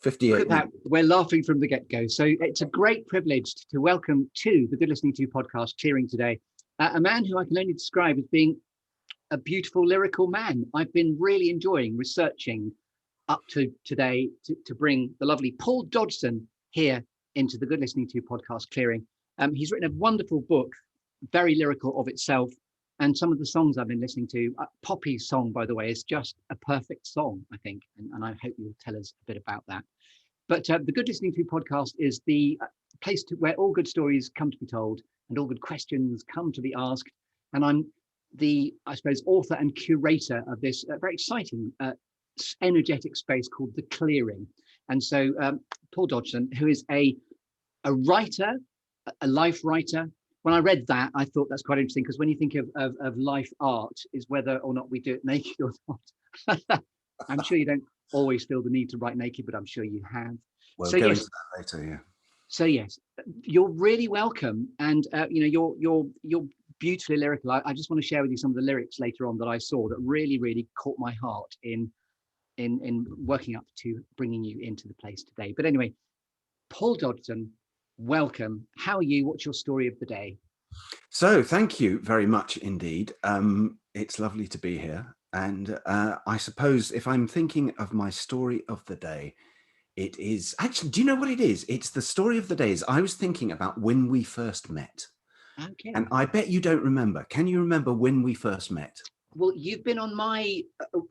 58 Look at that. minutes. We're laughing from the get-go. So it's a great privilege to welcome to the Good Listening To podcast, Clearing today, a man who I can only describe as being a beautiful lyrical man. I've been really enjoying researching up to today to bring the lovely Paul Dodgson here into the Good Listening To podcast, Clearing. He's written a wonderful book, very lyrical of itself. And some of the songs I've been listening to, Poppy's song, by the way, is just a perfect song, I think. And I hope you'll tell us a bit about that. But the Good Listening To podcast is the place where all good stories come to be told and all good questions come to be asked. And I'm the, I suppose, author and curator of this very exciting, energetic space called The Clearing. And so Paul Dodgson, who is a writer, a life writer. When I read that, I thought that's quite interesting, because when you think of life art, is whether or not we do it naked or not. I'm sure you don't always feel the need to write naked, but I'm sure you have. We'll so go yes, into that later, yeah. So yes, you're really welcome, and you're beautifully lyrical. I just want to share with you some of the lyrics later on that I saw that really caught my heart in working up to bringing you into the place today. But anyway, Paul Dodgson, welcome. How are you? What's your story of the day? So thank you very much indeed. It's lovely to be here. And I suppose if I'm thinking of my story of the day, it is actually, do you know what it is? It's the story of the day is I was thinking about when we first met. Okay. And I bet you don't remember. Can you remember when we first met? Well, you've been on my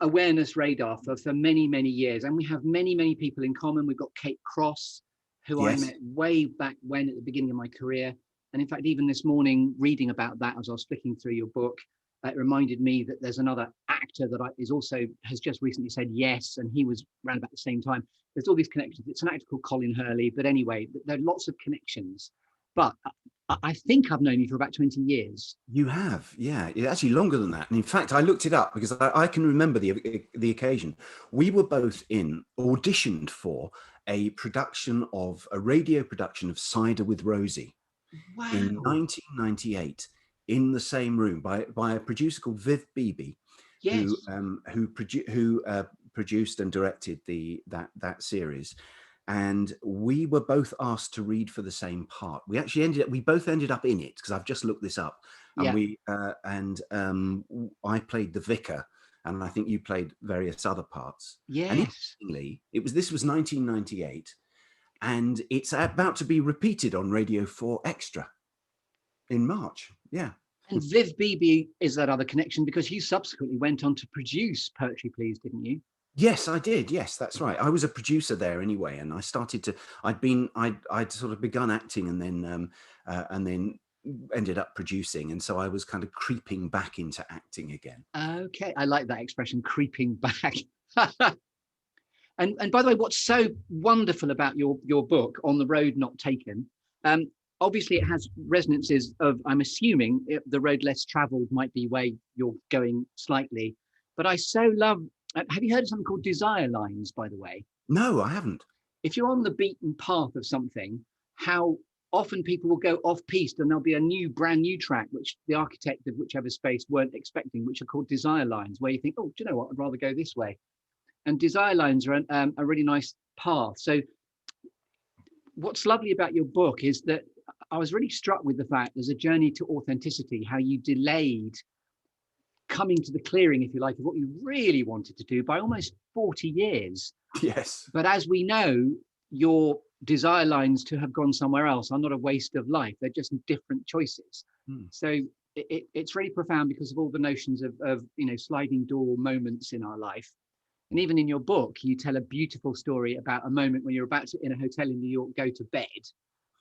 awareness radar for many years, and we have many people in common. We've got Kate Cross, who Yes. I met way back when at the beginning of my career. And in fact, even this morning, reading about that as I was flicking through your book, it reminded me that there's another actor that has just recently said yes, and he was around about the same time. There's all these connections. It's an actor called Colin Hurley, but anyway, there are lots of connections. But I think I've known you for about 20 years. You have, yeah. It's actually longer than that. And in fact, I looked it up because I can remember the occasion. We were both auditioned for a radio production of Cider with Rosie. Wow. In 1998, in the same room by a producer called Viv Beebe, yes. who produced and directed that series. And we were both asked to read for the same part. We both ended up in it, because I've just looked this up. And yeah. I played the vicar, and I think you played various other parts. Yes. And interestingly, this was 1998, and it's about to be repeated on Radio 4 Extra in March. Yeah. And Viv Beebe is that other connection, because you subsequently went on to produce Poetry Please, didn't you? Yes, I did. Yes, that's right. I was a producer there anyway, and I started to. I'd sort of begun acting, and then ended up producing, and so I was kind of creeping back into acting again. Okay, I like that expression, creeping back. And by the way, what's so wonderful about your book, On the Road Not Taken, obviously it has resonances of, I'm assuming, the road less traveled might be where you're going slightly. But I so love. Have you heard of something called desire lines, by the way? No, I haven't. If you're on the beaten path of something, how often people will go off piste, and there'll be a brand new track which the architect of whichever space weren't expecting, which are called desire lines, where you think, oh, do you know what, I'd rather go this way. And desire lines are a really nice path. So what's lovely about your book is that I was really struck with the fact there's a journey to authenticity, how you delayed coming to the clearing, if you like, of what you really wanted to do by almost 40 years. Yes. But as we know, your desire lines to have gone somewhere else are not a waste of life. They're just different choices. So it's really profound because of all the notions of sliding door moments in our life. And even in your book, you tell a beautiful story about a moment when you're about to, in a hotel in New York, go to bed.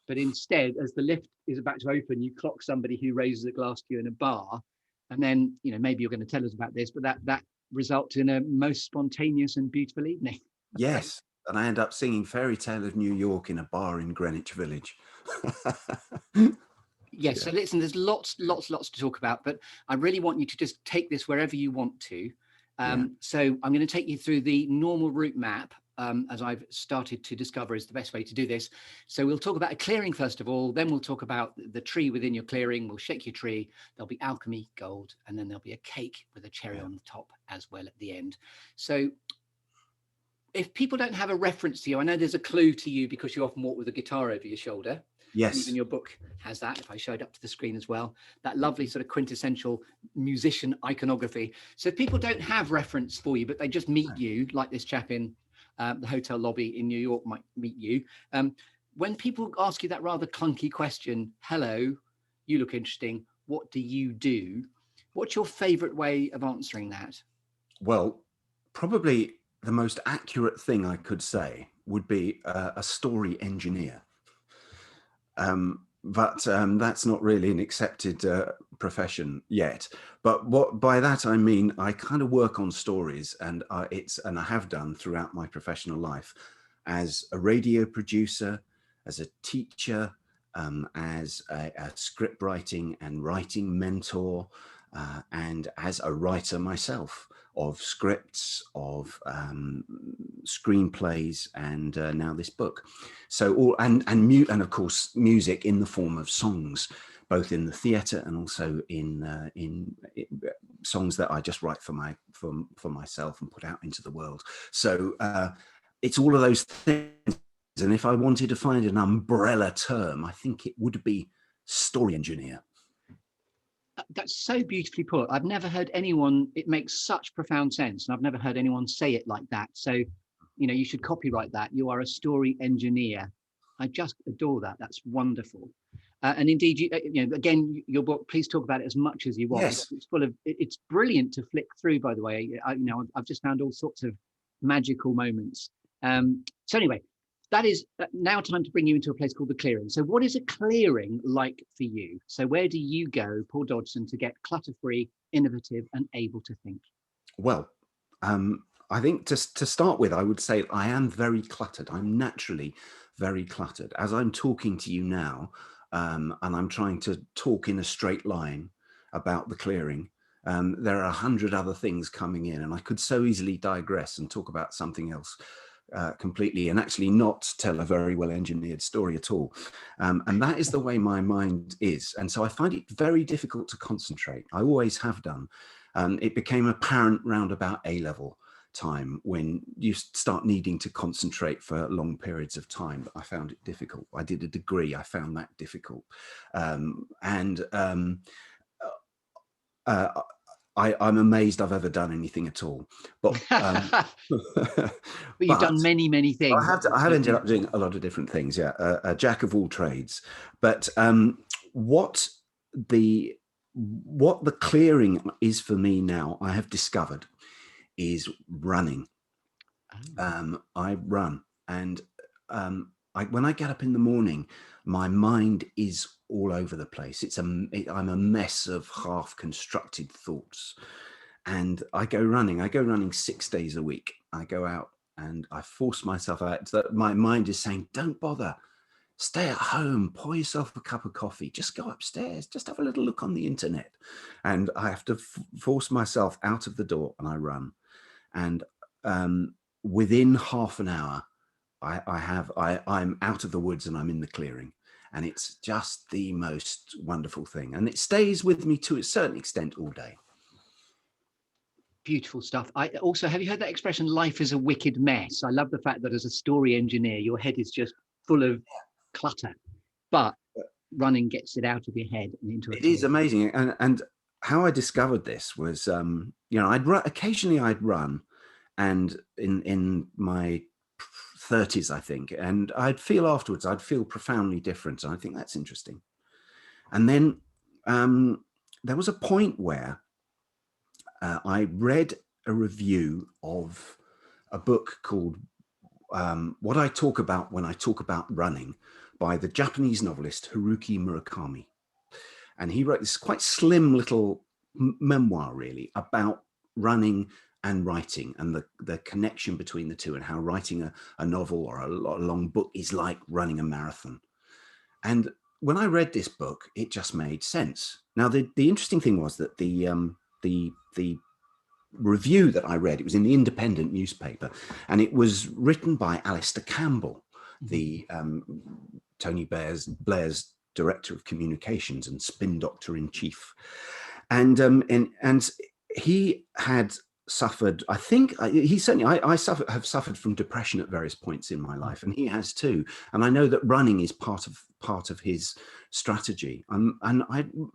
But instead, as the lift is about to open, you clock somebody who raises a glass to you in a bar. And then, maybe you're going to tell us about this, but that results in a most spontaneous and beautiful evening. Yes. And I end up singing Fairy Tale of New York in a bar in Greenwich Village. Yes. Yeah. So listen, there's lots to talk about, but I really want you to just take this wherever you want to. So I'm going to take you through the normal route map, as I've started to discover is the best way to do this. So we'll talk about a clearing first of all, then we'll talk about the tree within your clearing. We'll shake your tree. There'll be alchemy, gold, and then there'll be a cake with a cherry on the top as well at the end. So if people don't have a reference to you, I know there's a clue to you because you often walk with a guitar over your shoulder. Yes. Even your book has that, if I showed up to the screen as well, that lovely sort of quintessential musician iconography. So if people don't have reference for you, but they just meet you, like this chap in the hotel lobby in New York might meet you. When people ask you that rather clunky question, hello, you look interesting, what do you do? What's your favorite way of answering that? Well, probably the most accurate thing I could say would be a story engineer. But that's not really an accepted profession yet. But what by that I mean, I kind of work on stories, and I have done throughout my professional life, as a radio producer, as a teacher, as a script writing and writing mentor, and as a writer myself of scripts, of screenplays, and now this book. So all and of course music in the form of songs, both in the theatre and also in songs that I just write for myself and put out into the world. So it's all of those things. And if I wanted to find an umbrella term, I think it would be story engineer. That's so beautifully put. I've never heard anyone, it makes such profound sense, and I've never heard anyone say it like that. So, you know, you should copyright that. You are a story engineer. I just adore that. That's wonderful. And indeed, you know, again, your book, please talk about it as much as you want. Yes. It's full of, it's brilliant to flick through, by the way. You know, I've just found all sorts of magical moments. So anyway, that is now time to bring you into a place called the Clearing. So what is a clearing like for you? So where do you go, Paul Dodgson, to get clutter-free, innovative, and able to think? Well, I think to start with, I would say I am very cluttered. I'm naturally very cluttered. As I'm talking to you now, and I'm trying to talk in a straight line about the clearing, there are 100 other things coming in, and I could so easily digress and talk about something else completely, and actually not tell a very well engineered story at all. And that is the way my mind is. And so I find it very difficult to concentrate. I always have done. It became apparent round about A-level time when you start needing to concentrate for long periods of time. I found it difficult. I did a degree. I found that difficult. I'm amazed I've ever done anything at all. But, but you've done many, many things. I have ended up doing a lot of different things. Yeah, a jack of all trades. But what the clearing is for me now, I have discovered, is running. I run, and when I get up in the morning, my mind is all over the place. I'm a mess of half-constructed thoughts, and I go running. I go running 6 days a week. I go out and I force myself out. So that my mind is saying, "Don't bother. Stay at home. Pour yourself a cup of coffee. Just go upstairs. Just have a little look on the internet." And I have to force myself out of the door, and I run. And within half an hour, I'm out of the woods and I'm in the clearing, and it's just the most wonderful thing, and it stays with me to a certain extent all day. Beautiful stuff. I also, have you heard that expression, life is a wicked mess? I love the fact that as a story engineer, your head is just full of clutter, but running gets it out of your head and into it is amazing. And how I discovered this was, you know, occasionally I'd run, and in my 30s, I think, and I'd feel afterwards, I'd feel profoundly different. And I think that's interesting. And then there was a point where I read a review of a book called What I Talk About When I Talk About Running, by the Japanese novelist Haruki Murakami. And he wrote this quite slim little memoir, really, about running and writing, and the connection between the two, and how writing a novel or a long book is like running a marathon. And when I read this book, it just made sense. Now, the interesting thing was that the review that I read, it was in the Independent newspaper, and it was written by Alistair Campbell, the Tony Blair's director of communications and spin doctor in chief. And he had suffered, I think he certainly, have suffered from depression at various points in my life, and he has too. And I know that running is part of his strategy. And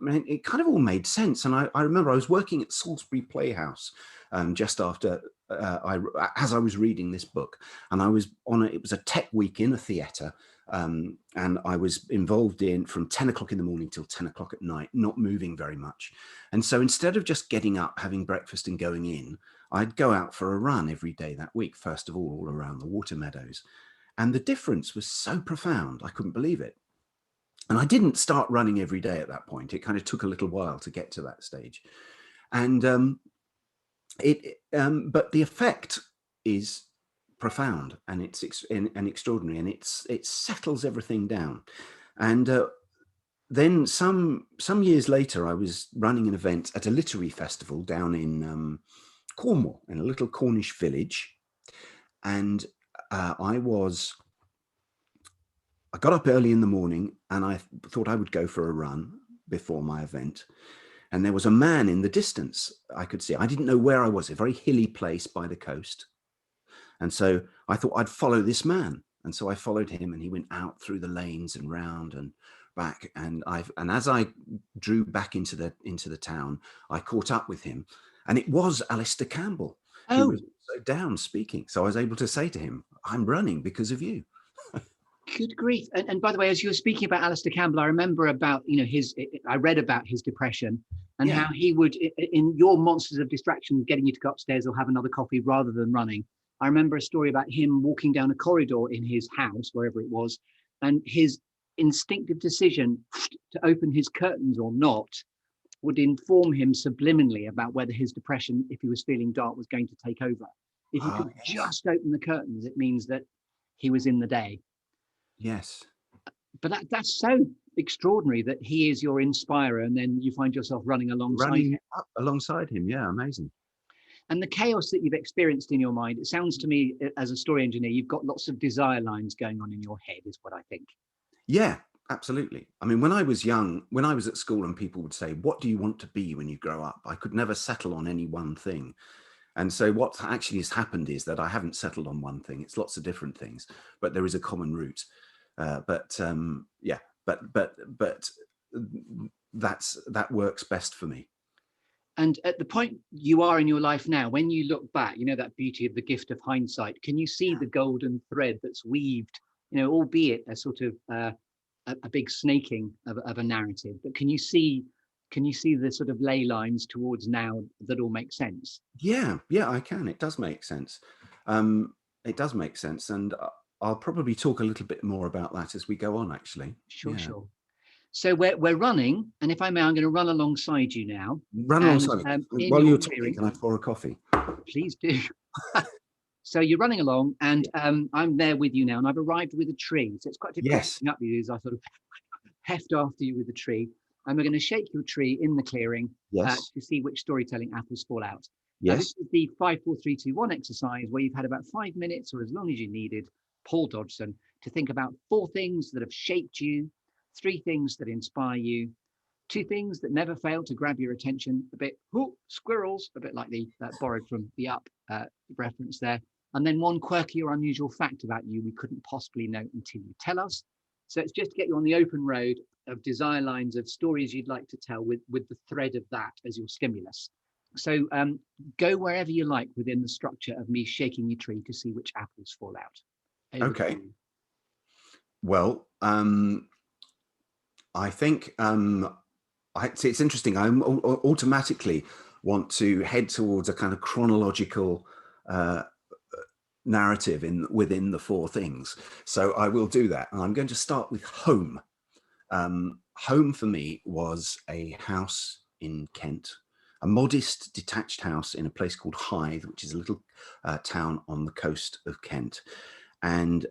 it kind of all made sense. And I remember I was working at Salisbury Playhouse just after as I was reading this book, and I was it was a tech week in a theatre. And I was involved in from 10 o'clock in the morning till 10 o'clock at night, not moving very much. And so instead of just getting up, having breakfast and going in, I'd go out for a run every day that week, first of all around the water meadows. And the difference was so profound, I couldn't believe it. And I didn't start running every day at that point. It kind of took a little while to get to that stage. And but the effect is profound, and it's extraordinary, and it settles everything down. And then some years later, I was running an event at a literary festival down in Cornwall, in a little Cornish village, and I got up early in the morning, and I thought I would go for a run before my event. And there was a man in the distance I could see. I didn't know where I was, a very hilly place by the coast. And so I thought I'd follow this man. And so I followed him, and he went out through the lanes and round and back. And as I drew back into the town, I caught up with him, and it was Alistair Campbell. Oh. He was so down speaking. So I was able to say to him, "I'm running because of you." Good grief. And by the way, as you were speaking about Alistair Campbell, I remember about, I read about his depression and how he would, in your monsters of distraction, getting you to go upstairs or have another coffee rather than running. I remember a story about him walking down a corridor in his house, wherever it was, and his instinctive decision to open his curtains or not would inform him subliminally about whether his depression, if he was feeling dark, was going to take over. If he could just open the curtains, it means that he was in the day. Yes. But that's so extraordinary that he is your inspirer, and then you find yourself running alongside him. Yeah, amazing. And the chaos that you've experienced in your mind, it sounds to me, as a story engineer, you've got lots of desire lines going on in your head, is what I think. Yeah, absolutely. I mean, when I was young, when I was at school and people would say, "What do you want to be when you grow up?" I could never settle on any one thing. And so what actually has happened is that I haven't settled on one thing. It's lots of different things, but there is a common root. But that works best for me. And at the point you are in your life now, when you look back, that beauty of the gift of hindsight, can you see the golden thread that's weaved, albeit a sort of a big snaking of a narrative, but can you see the sort of ley lines towards now that all make sense? Yeah, I can. It does make sense. It does make sense. And I'll probably talk a little bit more about that as we go on, actually. Sure. So we're running, and if I may, I'm going to run alongside you now. Run alongside me. While you're talking, can I pour a coffee? Please do. So you're running along, and I'm there with you now, and I've arrived with a tree. So it's quite difficult to up with you as I sort of heft after you with the tree. And we're going to shake your tree in the clearing to see which storytelling apples fall out. Now, this is the 5, 4, 3, 2, 1 exercise where you've had about 5 minutes, or as long as you needed, Paul Dodgson, to think about 4 things that have shaped you, 3 things that inspire you, 2 things that never fail to grab your attention, a bit squirrels, a bit like that borrowed from the Up reference there, and then 1 quirky or unusual fact about you we couldn't possibly know until you tell us. So it's just to get you on the open road of desire lines of stories you'd like to tell with the thread of that as your stimulus. So go wherever you like within the structure of me shaking your tree to see which apples fall out. Okay. Well, I think it's interesting. I automatically want to head towards a kind of chronological narrative within the 4 things. So I will do that. And I'm going to start with home. Home for me was a house in Kent, a modest detached house in a place called Hythe, which is a little town on the coast of Kent. And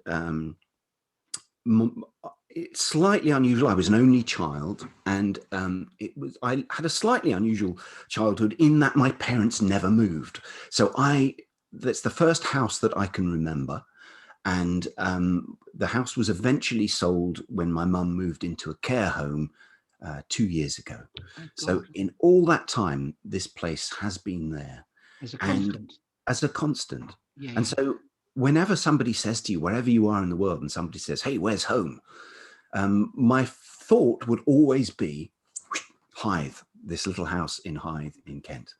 it's slightly unusual. I was an only child, and I had a slightly unusual childhood in that my parents never moved. So that's the first house that I can remember. And the house was eventually sold when my mum moved into a care home 2 years ago. So in all that time, this place has been there. As a and constant. as a constant. Yeah, And yeah. so whenever somebody says to you, wherever you are in the world, and somebody says, hey, where's home? My thought would always be Hythe, this little house in Hythe in Kent.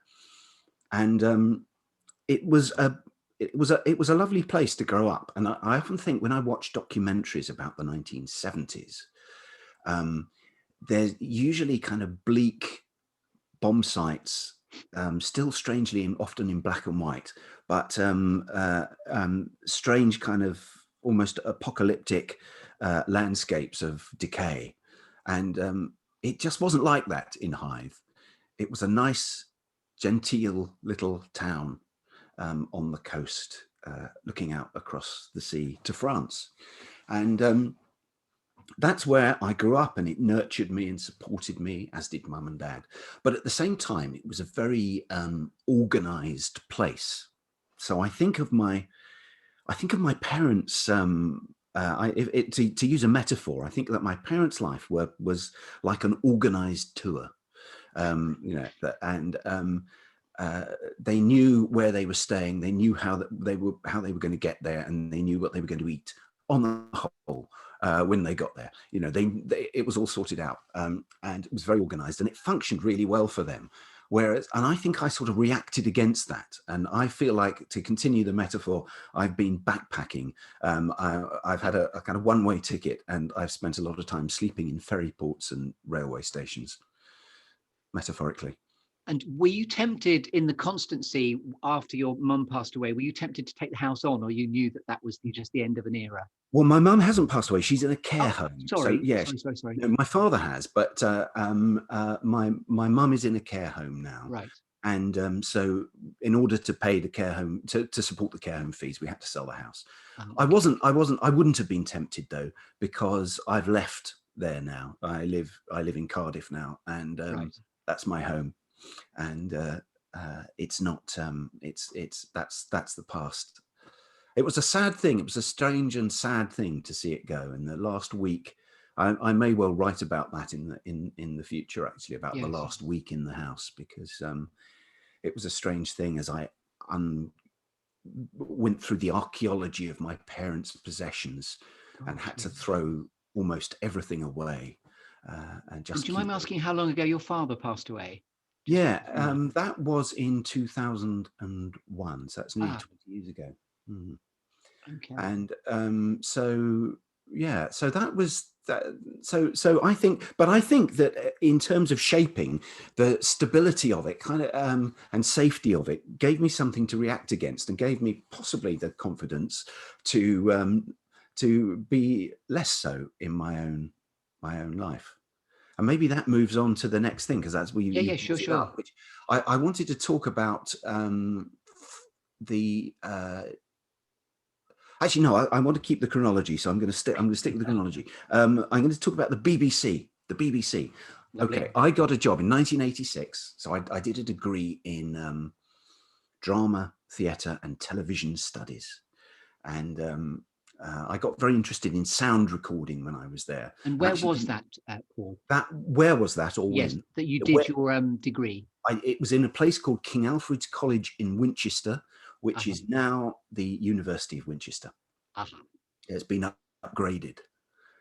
And it was a lovely place to grow up. And I often think when I watch documentaries about the 1970s, there's usually kind of bleak bomb sites, still strangely and often in black and white, but strange kind of almost apocalyptic landscapes of decay. And it just wasn't like that in Hythe. It was a nice, genteel little town on the coast, looking out across the sea to France. And that's where I grew up, and it nurtured me and supported me, as did mum and dad. But at the same time, it was a very organized place. So I think of my parents. To use a metaphor, I think that my parents' life was like an organized tour. They knew where they were staying. They knew how they were going to get there, and they knew what they were going to eat. On the whole, when they got there, it was all sorted out, and it was very organized, and it functioned really well for them. And I think I sort of reacted against that. And I feel like, to continue the metaphor, I've been backpacking. I've had a kind of one-way ticket, and I've spent a lot of time sleeping in ferry ports and railway stations, metaphorically. And were you tempted in the constancy after your mum passed away? Were you tempted to take the house on, or you knew that was just the end of an era? Well, my mum hasn't passed away. She's in a care Oh, home. sorry. So yeah, Sorry. no, my father has, but my mum is in a care home now. Right. And so in order to pay the care home, to support the care home fees, we had to sell the house. Okay. I wouldn't have been tempted though, because I've left there now. I live in Cardiff now, and Right. that's my home. And it's not, that's the past. It was a sad thing. It was a strange and sad thing to see it go. And the last week, I may well write about that in the future, actually, about the Yes. last week in the house, because it was a strange thing as I went through the archaeology of my parents' possessions and had to throw almost everything away, and just. And do you mind asking how long ago your father passed away? Yeah, that was in 2001, so that's nearly 20 years ago. Mm. Okay. And so that was that. So I think that in terms of shaping, the stability of it, kind of, and safety of it, gave me something to react against, and gave me possibly the confidence to be less so in my own life. And maybe that moves on to the next thing, because that's where you Sure. up, which I wanted to talk about. Actually, no, I want to keep the chronology, so I'm going to stick with the chronology. I'm going to talk about the BBC. The BBC. Lovely. Okay, I got a job in 1986, so I did a degree in drama, theatre, and television studies, and I got very interested in sound recording when I was there. And where was that, Paul? Where was that, or yes, when? that you did your degree? It was in a place called King Alfred's College in Winchester, which is now the University of Winchester. It's been upgraded.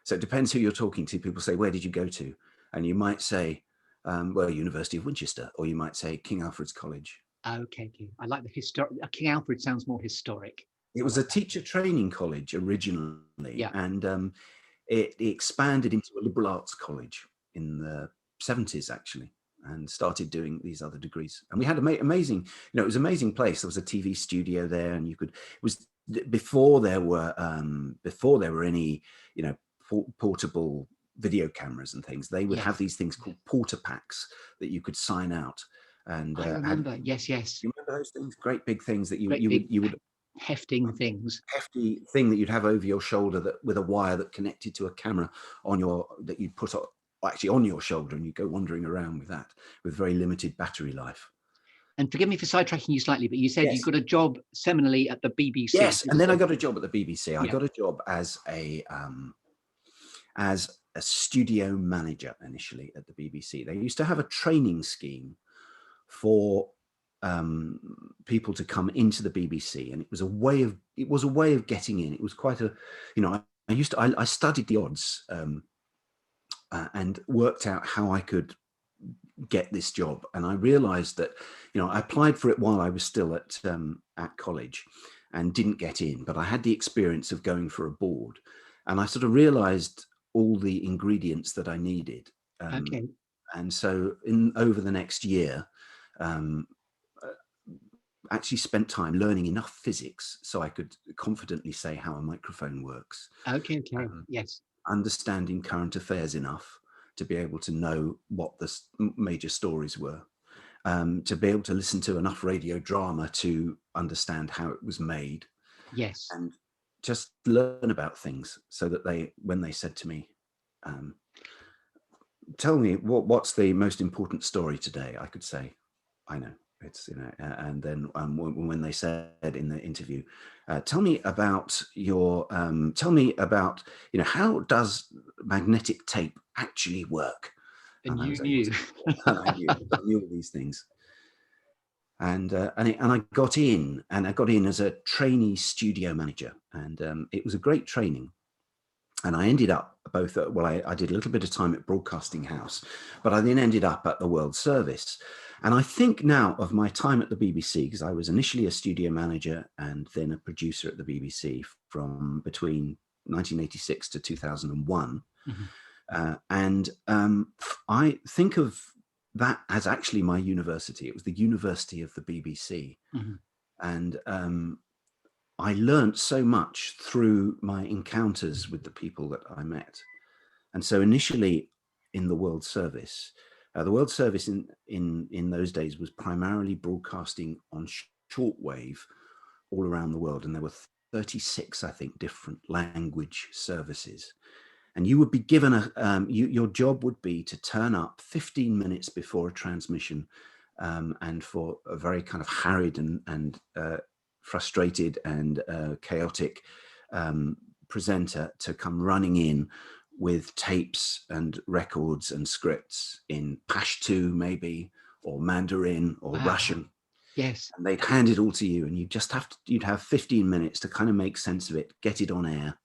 So it depends who you're talking to. People say, where did you go to? And you might say, well, University of Winchester, or you might say King Alfred's College. Okay. I like the historic. King Alfred sounds more historic. It was a teacher training college originally, and it expanded into a liberal arts college in the 70s, actually, and started doing these other degrees. And we had amazing, it was an amazing place. There was a TV studio there, and it was before there were any, portable video cameras and things. They would have these things called porta packs that you could sign out. And I remember. Yes. You remember those things? Great big things that you would hefting things. Hefty thing that you'd have over your shoulder, that with a wire that connected to a camera that you'd put actually on your shoulder, and you go wandering around with that, with very limited battery life. And forgive me for sidetracking you slightly, but you said you got a job seminally at the BBC. Yes, and then I got a job at the BBC. I got a job as a studio manager initially at the BBC. They used to have a training scheme for people to come into the BBC, and it was a way of getting in. It was quite a, I studied the odds, and worked out how I could get this job. And I realized that, I applied for it while I was still at college and didn't get in, but I had the experience of going for a board, and I sort of realized all the ingredients that I needed. Okay. And so over the next year, um, actually spent time learning enough physics so I could confidently say how a microphone works. Okay. Um, Yes. Understanding current affairs enough to be able to know what the major stories were, to be able to listen to enough radio drama to understand how it was made, Yes. and just learn about things, so that when they said to me, tell me what's the most important story today, I could say, I know. It's, and then when they said in the interview, tell me about how does magnetic tape actually work? And I you was able knew. to, and I knew all these things. And I got in, as a trainee studio manager, and it was a great training. And I ended up both I did a little bit of time at Broadcasting House, but I then ended up at the World Service. And I think now of my time at the BBC, because I was initially a studio manager and then a producer at the BBC from between 1986 to 2001. Mhm. And I think of that as actually my university. It was the University of the BBC. Mhm. And I learnt so much through my encounters with the people that I met. And so initially in the World Service, in those days was primarily broadcasting on shortwave all around the world. And there were 36, I think, different language services. And you would be given your job would be to turn up 15 minutes before a transmission, and for a very kind of harried and frustrated and chaotic presenter to come running in with tapes and records and scripts in Pashto maybe, or Mandarin or Wow. Russian. Yes. And they'd hand it all to you, and you'd have 15 minutes to kind of make sense of it, get it on air.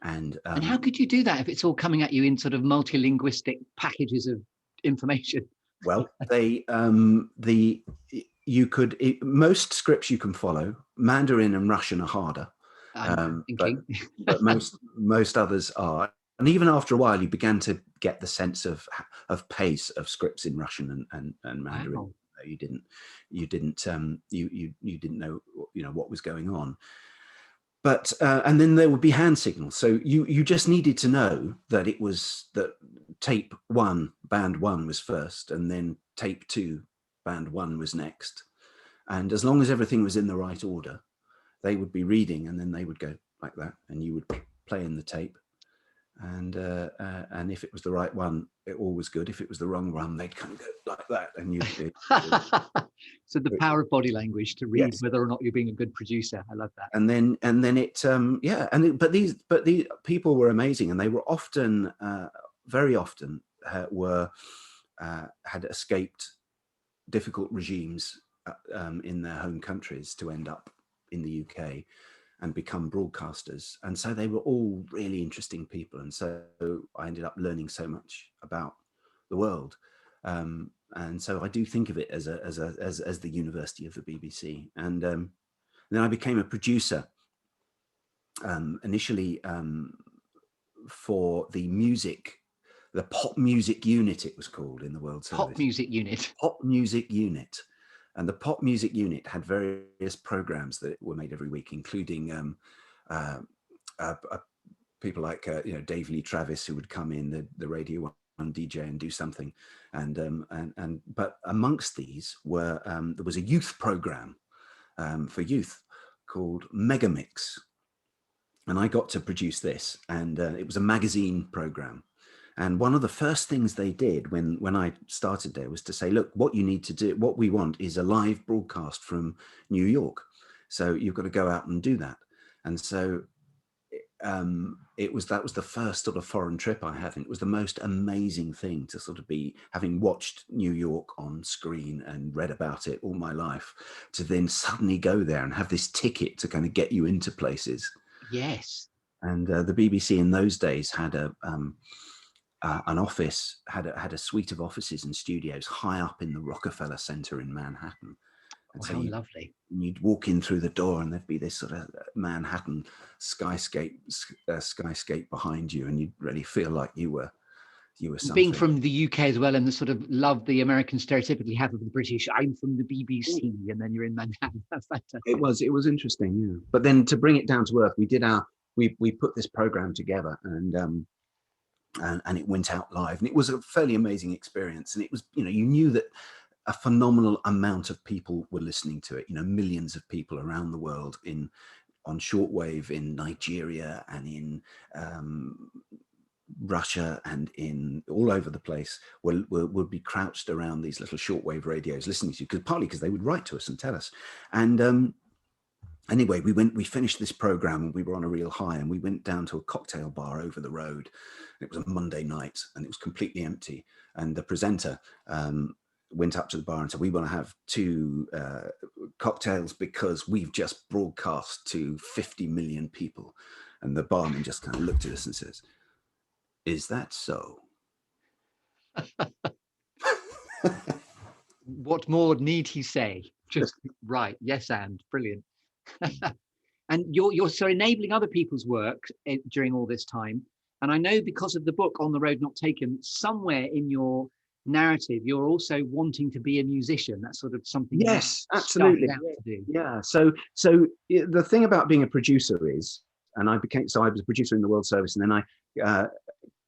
And how could you do that if it's all coming at you in sort of multilinguistic packages of information? well, most scripts you can follow. Mandarin and Russian are harder, I'm but thinking. most others are. And even after a while, you began to get the sense of pace of scripts in Russian and Mandarin. Wow. You didn't know what was going on. But and then there would be hand signals. So you just needed to know that it was that tape 1, band 1 was first, and then tape 2, band 1 was next. And as long as everything was in the right order, they would be reading, and then they would go like that, and you would play in the tape. And if it was the right one, it all was good. If it was the wrong one, they'd kind of go like that, and you'd So the power of body language to read yes. whether or not you're being a good producer. I love that. And then it but these people were amazing, and they were often very often had escaped difficult regimes in their home countries to end up in the UK and become broadcasters. And so they were all really interesting people, and so I ended up learning so much about the world. And so I do think of it as the University of the BBC. And then I became a producer, initially for the pop music unit, it was called in the World Service. Pop music unit. Pop music unit. And the pop music unit had various programs that were made every week, including people like Dave Lee Travis, who would come in, the Radio 1 DJ, and do something. But amongst these were there was a youth program for youth called Megamix, and I got to produce this, and it was a magazine program. And one of the first things they did when I started there was to say, look, what you need to do, what we want is a live broadcast from New York. So you've got to go out and do that. And so that was the first sort of foreign trip I had, and it was the most amazing thing to sort of be, having watched New York on screen and read about it all my life, to then suddenly go there and have this ticket to kind of get you into places. Yes. And the BBC in those days had an office, had a suite of offices and studios high up in the Rockefeller Center in Manhattan. And Oh, so how lovely. you'd walk in through the door and there'd be this sort of Manhattan skyscape behind you, and you'd really feel like you were Being something. from the UK as well, and the sort of love the American stereotypically have of the British, I'm from the Mm. BBC, and then you're in Manhattan. That's fantastic. It was interesting, yeah. But then to bring it down to earth, we put this program together, and it went out live, and it was a fairly amazing experience. And it was, you knew that a phenomenal amount of people were listening to it, millions of people around the world on shortwave in Nigeria and in Russia and in all over the place would be crouched around these little shortwave radios listening to you, partly because they would write to us and tell us. And anyway, we finished this program and we were on a real high, and we went down to a cocktail bar over the road. It was a Monday night and it was completely empty. And the presenter went up to the bar and said, "We want to have 2 cocktails because we've just broadcast to 50 million people." And the barman just kind of looked at us and says, "Is that so?" What more need he say? Just right. Yes, and brilliant. And you're so enabling other people's work during all this time. And I know, because of the book On the Road Not Taken, somewhere in your narrative, you're also wanting to be a musician. That's sort of something you Yes, started absolutely. out to do. Yeah. So the thing about being a producer is, and I was a producer in the World Service, and then I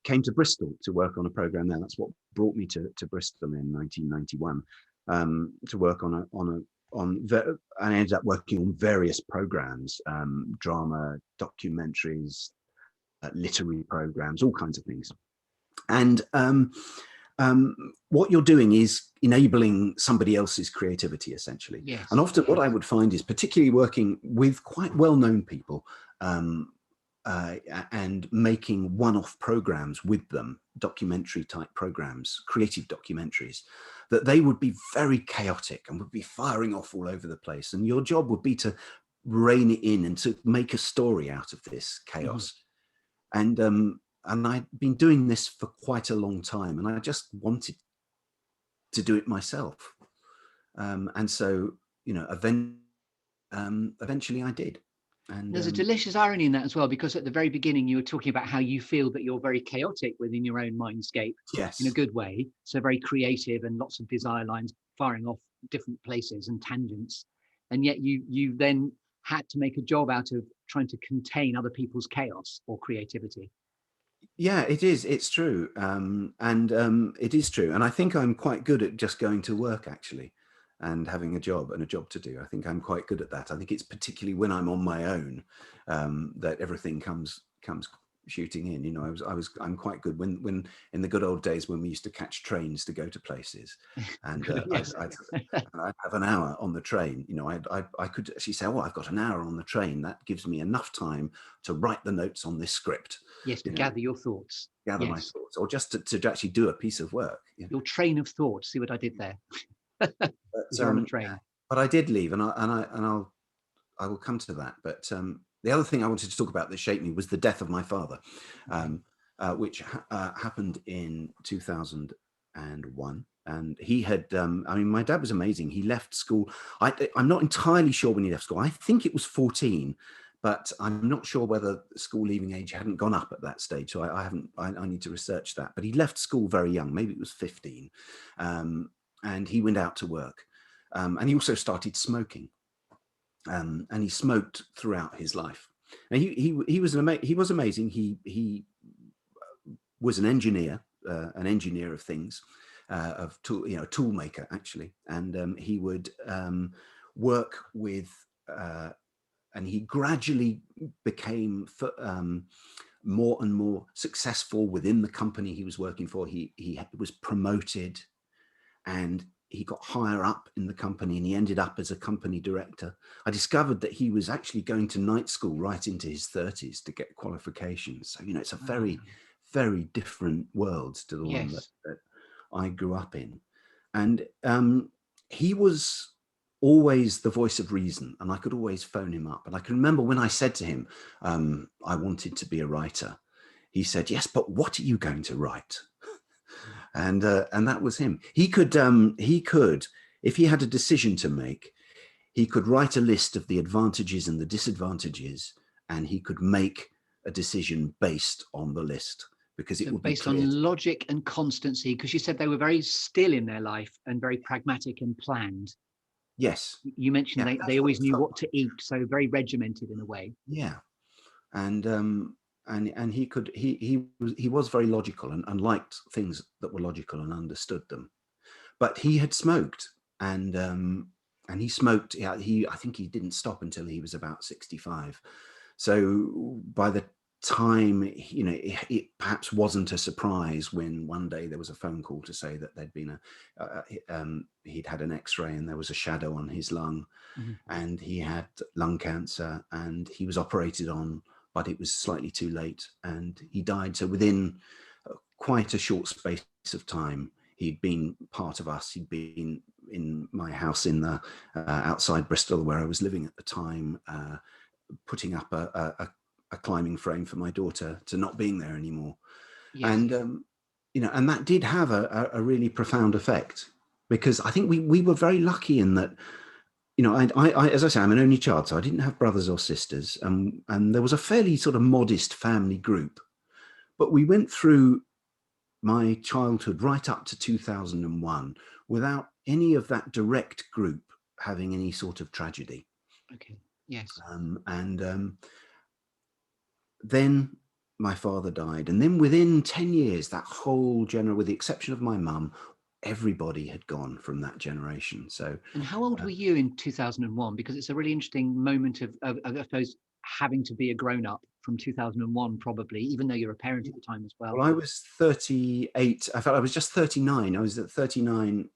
came to Bristol to work on a program there. That's what brought me to Bristol in 1991, to work and I ended up working on various programs, drama, documentaries, literary programs, all kinds of things. And what you're doing is enabling somebody else's creativity, essentially. Yes. And often what I would find is, particularly working with quite well-known people, and making one-off programs with them, documentary type programs, creative documentaries, that they would be very chaotic and would be firing off all over the place. And your job would be to rein it in and to make a story out of this chaos. Mm-hmm. And I'd been doing this for quite a long time, and I just wanted to do it myself. And so, eventually I did. And there's a delicious irony in that as well, because at the very beginning you were talking about how you feel that you're very chaotic within your own mindscape. Yes. In a good way. So very creative and lots of desire lines firing off different places and tangents. And yet you then had to make a job out of trying to contain other people's chaos or creativity. Yeah, it is. It's true. It is true. And I think I'm quite good at just going to work, actually, and having a job to do. I think I'm quite good at that. I think it's particularly when I'm on my own, that everything comes shooting in. I'm quite good when in the good old days when we used to catch trains to go to places, and Yes. I'd have an hour on the train. I could actually say, "Oh, I've got an hour on the train. That gives me enough time to write the notes on this script." Yes, to gather your thoughts. Gather my thoughts, or just to actually do a piece of work. Your train of thought. See what I did there? But, You're on a train. but I did leave, and I will come to that. But the other thing I wanted to talk about that shaped me was the death of my father, which happened in 2001. And he had, my dad was amazing. He left school. I'm not entirely sure when he left school. I think it was 14, but I'm not sure whether school leaving age hadn't gone up at that stage. So I need to research that. But he left school very young. Maybe it was 15. And he went out to work. And he also started smoking. And he smoked throughout his life. And he was amazing. He was an engineer of things, of tool maker, actually. And he would work with, and he gradually became more and more successful within the company he was working for. He was promoted, and he got higher up in the company and he ended up as a company director. I discovered that he was actually going to night school right into his 30s to get qualifications. So, it's a very, very different world to the one Yes. that I grew up in. And he was always the voice of reason, and I could always phone him up. And I can remember when I said to him, I wanted to be a writer, he said, yes, but what are you going to write? And that was him. He could, if he had a decision to make, he could write a list of the advantages and the disadvantages, and he could make a decision based on the list, because it So would be based clear. on logic and constancy, because you said they were very still in their life and very pragmatic and planned. Yes. You mentioned Yeah, they that's what always it knew felt what to eat, so very regimented in a way. Yeah. And he was very logical and liked things that were logical and understood them. But he had smoked, and he smoked. Yeah, I think he didn't stop until he was about 65. So by the time, it perhaps wasn't a surprise when one day there was a phone call to say that there'd been he'd had an X-ray and there was a shadow on his lung, and he had lung cancer, and he was operated on, but it was slightly too late, and he died. So within quite a short space of time, he'd been part of us. He'd been in my house in the outside Bristol, where I was living at the time, putting up a climbing frame for my daughter, to not being there anymore. Yes. And and that did have a really profound effect, because I think we were very lucky in that, I as I say, I'm an only child, so I didn't have brothers or sisters, and there was a fairly sort of modest family group, but we went through my childhood right up to 2001 without any of that direct group having any sort of tragedy. Okay. Yes. And then my father died, and then within 10 years, that whole with the exception of my mum, everybody had gone from that generation. So And how old were you in 2001? Because it's a really interesting moment of I suppose, having to be a grown up from 2001, probably, even though you're a parent at the time as well. well, I was 38. I felt I was just 39. I was at 39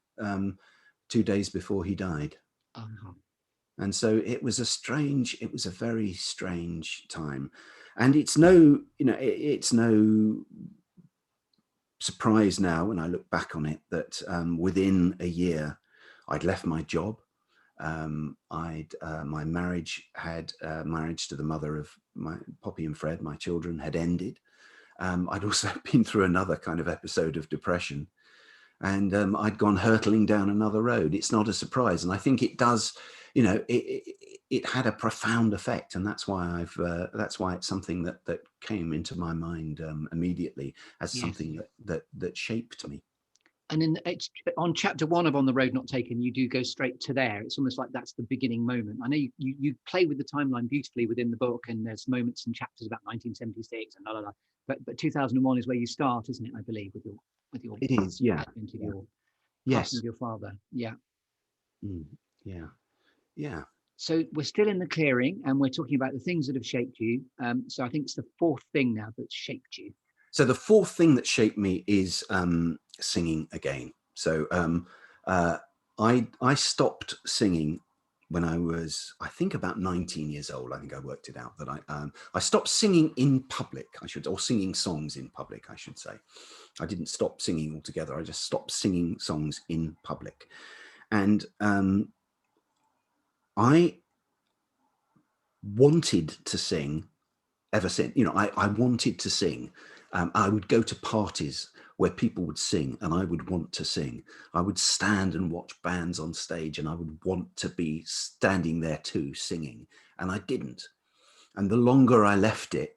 2 days before he died. Uh-huh. And so it was a very strange time. And it's no surprise now when I look back on it that within a year I'd left my job. My marriage to the mother of my Poppy and Fred, my children, had ended. I'd also been through another kind of episode of depression, and I'd gone hurtling down another road. It's not a surprise, and I think it does. It had a profound effect, and that's why that's why it's something that came into my mind immediately as Yes. something that shaped me. And it's on chapter 1 of On the Road Not Taken, you do go straight to there. It's almost like that's the beginning moment. I know you play with the timeline beautifully within the book, and there's moments and chapters about 1976 and la. But 2001 is where you start, isn't it? I believe with your It is, yeah. advent of Yeah. your passing Yes. of your father. Yeah. Yeah. Yeah. So we're still in the clearing, and we're talking about the things that have shaped you. So I think it's the fourth thing now that's shaped you. So the fourth thing that shaped me is singing again. So I stopped singing when I was, I think, about 19 years old. I think I worked it out that I stopped singing in public, or singing songs in public, I should say. I didn't stop singing altogether. I just stopped singing songs in public. And I wanted to sing ever since. I wanted to sing. I would go to parties where people would sing, and I would want to sing. I would stand and watch bands on stage, and I would want to be standing there too, singing. And I didn't. And the longer I left it,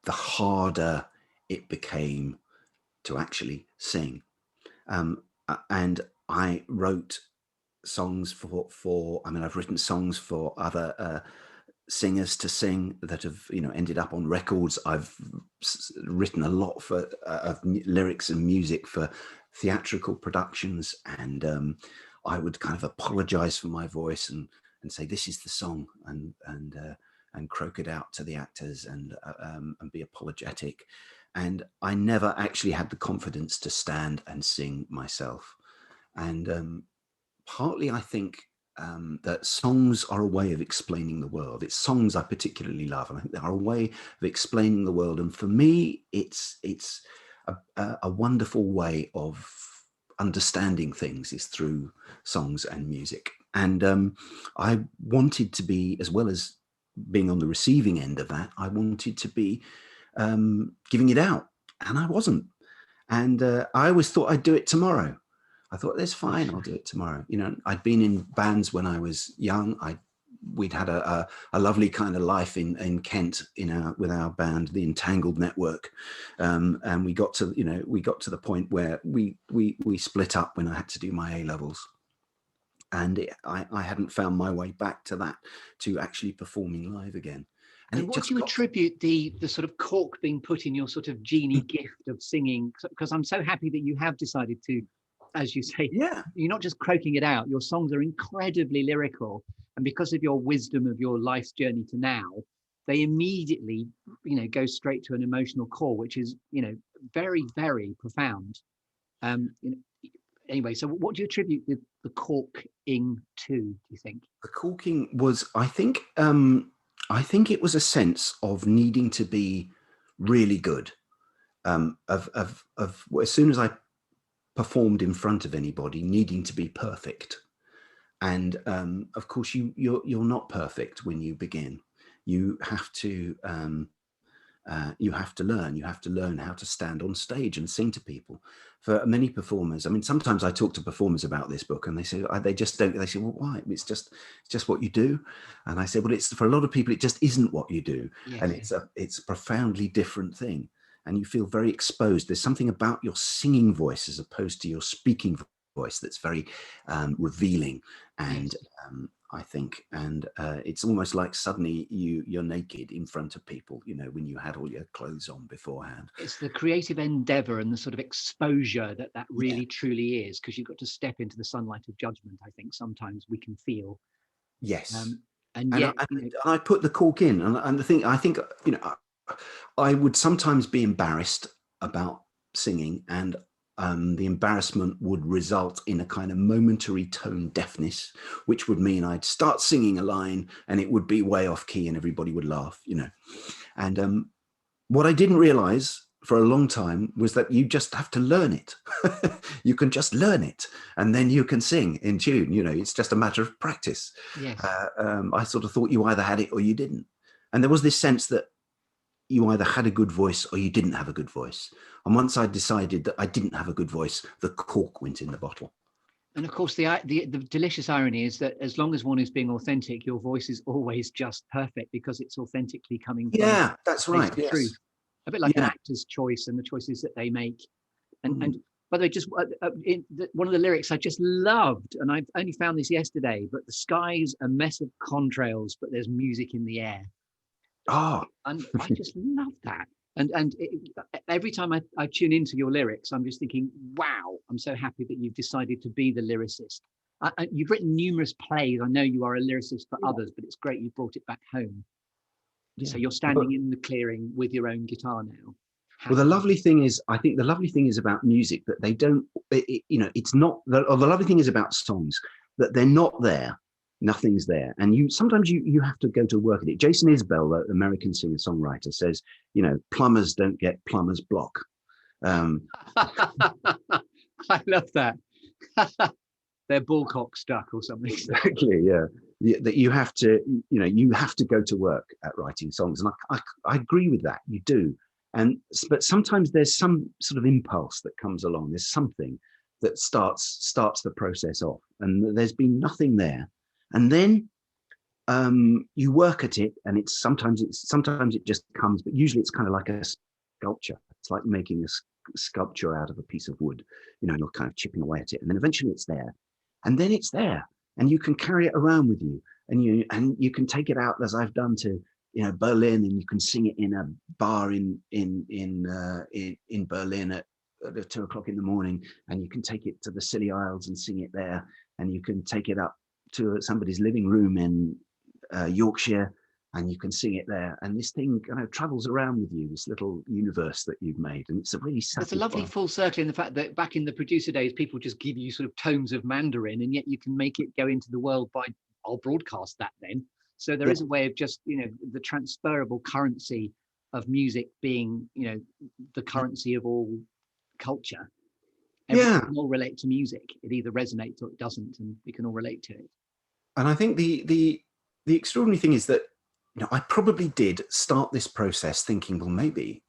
the harder it became to actually sing. And I wrote songs for I've written songs for other singers to sing that have ended up on records. I've written a lot for of lyrics and music for theatrical productions, and I would kind of apologize for my voice and say this is the song, and croak it out to the actors, and be apologetic. And I never actually had the confidence to stand and sing myself. And partly I think that songs are a way of explaining the world. It's songs I particularly love, and I think they are a way of explaining the world. And for me, it's a wonderful way of understanding things is through songs and music. And I wanted to be, as well as being on the receiving end of that, I wanted to be giving it out, and I wasn't. And I always thought I'd do it tomorrow. I thought, that's fine, I'll do it tomorrow. You know, I'd been in bands when I was young. We'd had a lovely kind of life in Kent with our band, the Entangled Network, and we got to the point where we split up when I had to do my A levels, and I hadn't found my way back to actually performing live again. And what do you attribute the sort of cork being put in your sort of genie gift of singing? Because I'm so happy that you have decided to, as you say, Yeah, you're not just croaking it out. Your songs are incredibly lyrical, and because of your wisdom of your life's journey to now, they immediately, go straight to an emotional core, which is, very, very profound. Anyway, so what do you attribute the corking to? Do you think the corking was, I think it was a sense of needing to be really good. Of as soon as I performed in front of anybody, needing to be perfect. And of course, you're not perfect when you begin. You have to learn. You have to learn how to stand on stage and sing to people. For many performers, I mean, sometimes I talk to performers about this book, and they say they just don't. They say, "Well, why? It's just what you do." And I say, "Well, it's for a lot of people, it just isn't what you do, and it's a profoundly different thing." And you feel very exposed. There's something about your singing voice as opposed to your speaking voice that's very revealing, and I think, and it's almost like suddenly you're naked in front of people, when you had all your clothes on beforehand. It's the creative endeavor and the sort of exposure that Yeah. really truly is, because you've got to step into the sunlight of judgment. I think sometimes we can feel, Yes. and And yet, I put the cork in, and the thing, I think, I would sometimes be embarrassed about singing, and the embarrassment would result in a kind of momentary tone deafness, which would mean I'd start singing a line and it would be way off key and everybody would laugh. And what I didn't realize for a long time was that you just have to learn it. You can just learn it, and then you can sing in tune. It's just a matter of practice. yes, I sort of thought you either had it or you didn't. And there was this sense that you either had a good voice or you didn't have a good voice. And once I decided that I didn't have a good voice, the cork went in the bottle. and of course the delicious irony is that as long as one is being authentic, your voice is always just perfect because it's authentically coming from Yeah, that's a place right. of Yes. truth. A bit like an Yeah. actor's choice and the choices that they make. And Mm. by the way, just one of the lyrics I just loved, and I've only found this yesterday, but the sky's a mess of contrails, but there's music in the air. Oh, And I just love that. And every time I tune into your lyrics, I'm just thinking, wow, I'm so happy that you've decided to be the lyricist. You've written numerous plays. I know you are a lyricist for others, but it's great you brought it back home. So yeah. you're standing in the clearing with your own guitar now. Well, the lovely thing is, I think the lovely thing is about music that they don't, it's not, or the lovely thing is about songs that they're not there. Nothing's there. And sometimes you have to go to work at it. Jason Isbell, the American singer-songwriter, says, plumbers don't get plumber's block. I love that. They're ballcock stuck or something. Exactly, yeah. That you have to, you have to go to work at writing songs. And I agree with that. You do. But sometimes there's some sort of impulse that comes along. There's something that starts the process off, and there's been nothing there. And then you work at it, and sometimes it just comes, but usually it's kind of like a sculpture. It's like making a sculpture out of a piece of wood. You're kind of chipping away at it, and then eventually it's there, and then it's there, and you can carry it around with you, and you can take it out, as I've done, to Berlin, and you can sing it in a bar in Berlin at 2:00 in the morning, and you can take it to the Scilly Isles and sing it there, and you can take it up to somebody's living room in Yorkshire and you can sing it there. And this thing travels around with you, this little universe that you've made. And it's a really There's a lovely satisfying. full circle in the fact that back in the producer days, people just give you sort of tomes of Mandarin, and yet you can make it go into the world by, I'll broadcast that then. So there Yeah. is a way of just, the transferable currency of music being, the currency of all culture. Everyone Yeah. can all relate to music. It either resonates or it doesn't, and we can all relate to it. And I think the extraordinary thing is that, I probably did start this process thinking, well, maybe,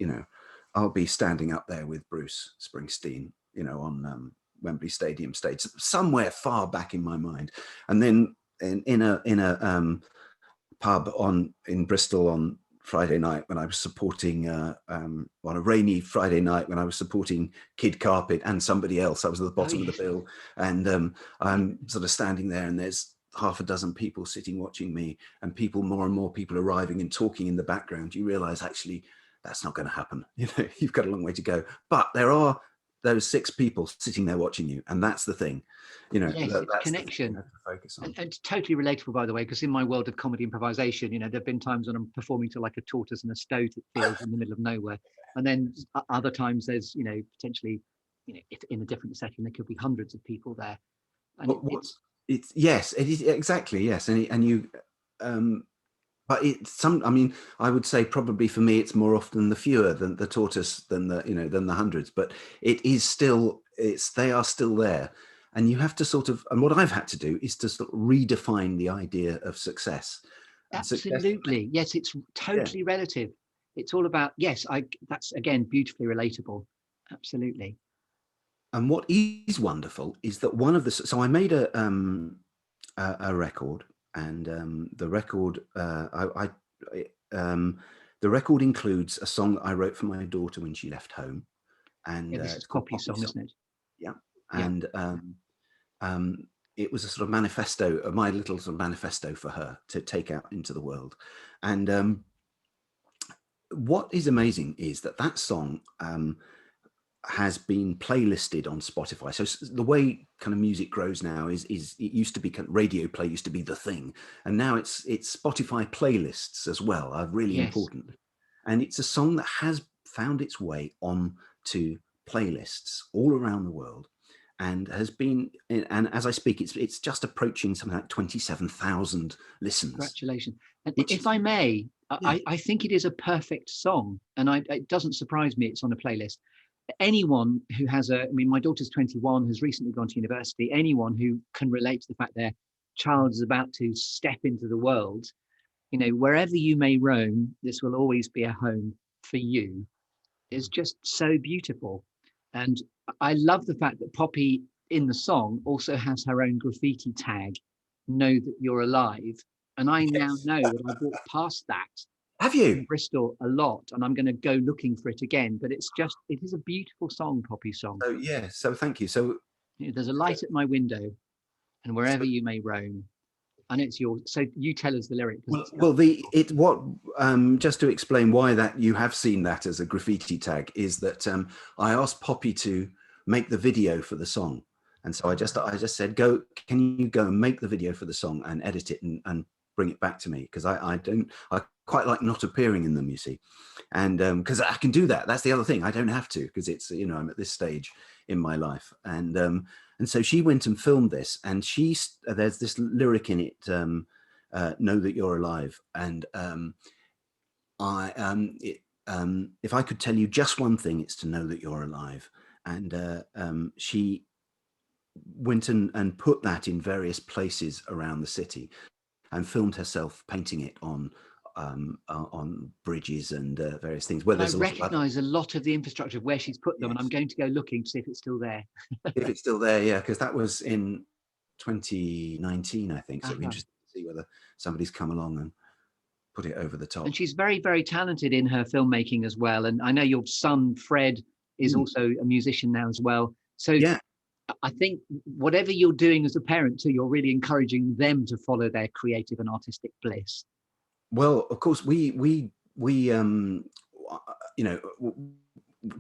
I'll be standing up there with Bruce Springsteen, on Wembley Stadium stage, somewhere far back in my mind. And then in a pub in Bristol on Friday night when I was supporting on a rainy Friday night when I was supporting Kid Carpet and somebody else. I was at the bottom of the bill, and I'm sort of standing there, and there's half a dozen people sitting watching me, and more and more people arriving and talking in the background. You realize actually that's not going to happen. You've got a long way to go, but there are those 6 people sitting there watching you, and that's the thing. Yes, it's that's connection. the thing to focus on. And totally relatable, by the way, because in my world of comedy improvisation, there have been times when I'm performing to like a tortoise and a stoat, it feels, in the middle of nowhere. And then other times there's, potentially, if in a different setting, there could be hundreds of people there. And yes, it is exactly, yes. And you, but I would say probably for me, it's more often the fewer than the tortoise than than the hundreds, but it is still, they are still there. And you have to sort of, and what I've had to do is to sort of redefine the idea of success. And absolutely. Yes, it's totally relative. It's all about, yes, that's again, beautifully relatable. Absolutely. And what is wonderful is that so I made a record, and the record, the record includes a song that I wrote for my daughter when she left home, and This is it's called Poppy's song, isn't it? Yeah, Yeah. and it was a sort of manifesto, my little sort of manifesto for her to take out into the world. And what is amazing is that song has been playlisted on Spotify. So the way kind of music grows now is it used to be radio play used to be the thing, and now it's Spotify playlists as well are really important. And it's a song that has found its way on to playlists all around the world, and has been, and as I speak, it's just approaching something like 27,000 listens. Congratulations. And if I may, I think it is a perfect song, and it doesn't surprise me it's on a playlist. Anyone who has my daughter's 21, has recently gone to university. Anyone who can relate to the fact their child is about to step into the world, wherever you may roam, this will always be a home for you, is just so beautiful. And I love the fact that Poppy in the song also has her own graffiti tag, "Know that you're alive." And I now know that I've walked past that. Have you? In Bristol a lot, and I'm going to go looking for it again. But it is a beautiful song, Poppy's song. So so thank you. So there's a light at my window, and wherever you may roam, and it's yours. So you tell us the lyric. Just to explain why that you have seen that as a graffiti tag is that I asked Poppy to make the video for the song, and so I just said, can you go and make the video for the song and edit it and bring it back to me, because I quite like not appearing in them, you see, and because I can do that. That's the other thing. I don't have to, because it's I'm at this stage in my life, and so she went and filmed this, and there's this lyric in it, "Know that you're alive," and if I could tell you just one thing, it's to know that you're alive. And she went and put that in various places around the city, and filmed herself painting it on bridges and various things. Where there's I recognise a lot of the infrastructure of where she's put them, and I'm going to go looking to see if it's still there. If it's still there, yeah, because that was in 2019, I think. So it'd be interesting to see whether somebody's come along and put it over the top. And she's very, very talented in her filmmaking as well. And I know your son Fred is also a musician now as well. So yeah, I think whatever you're doing as a parent too, you're really encouraging them to follow their creative and artistic bliss. Well, of course, we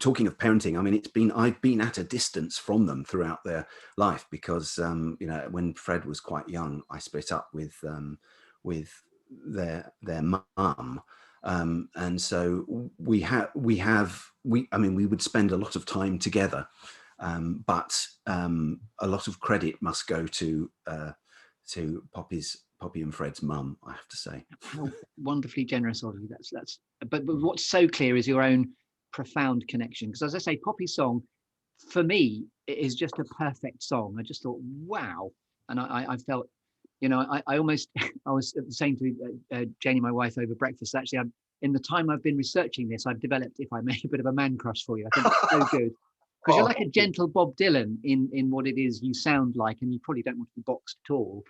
talking of parenting, I mean, I've been at a distance from them throughout their life, because when Fred was quite young, I split up with their mum. And so I mean, we would spend a lot of time together, but a lot of credit must go to Poppy and Fred's mum, I have to say. How wonderfully generous of you. But what's so clear is your own profound connection. Because as I say, Poppy's song, for me, it is just a perfect song. I just thought, wow. And I felt, you know, I almost, I was saying to Janie, my wife, over breakfast, actually, in the time I've been researching this, I've developed, if I may, a bit of a man crush for you. I think it's so good. Because you're like a gentle Bob Dylan in what it is you sound like, and you probably don't want to be boxed at all.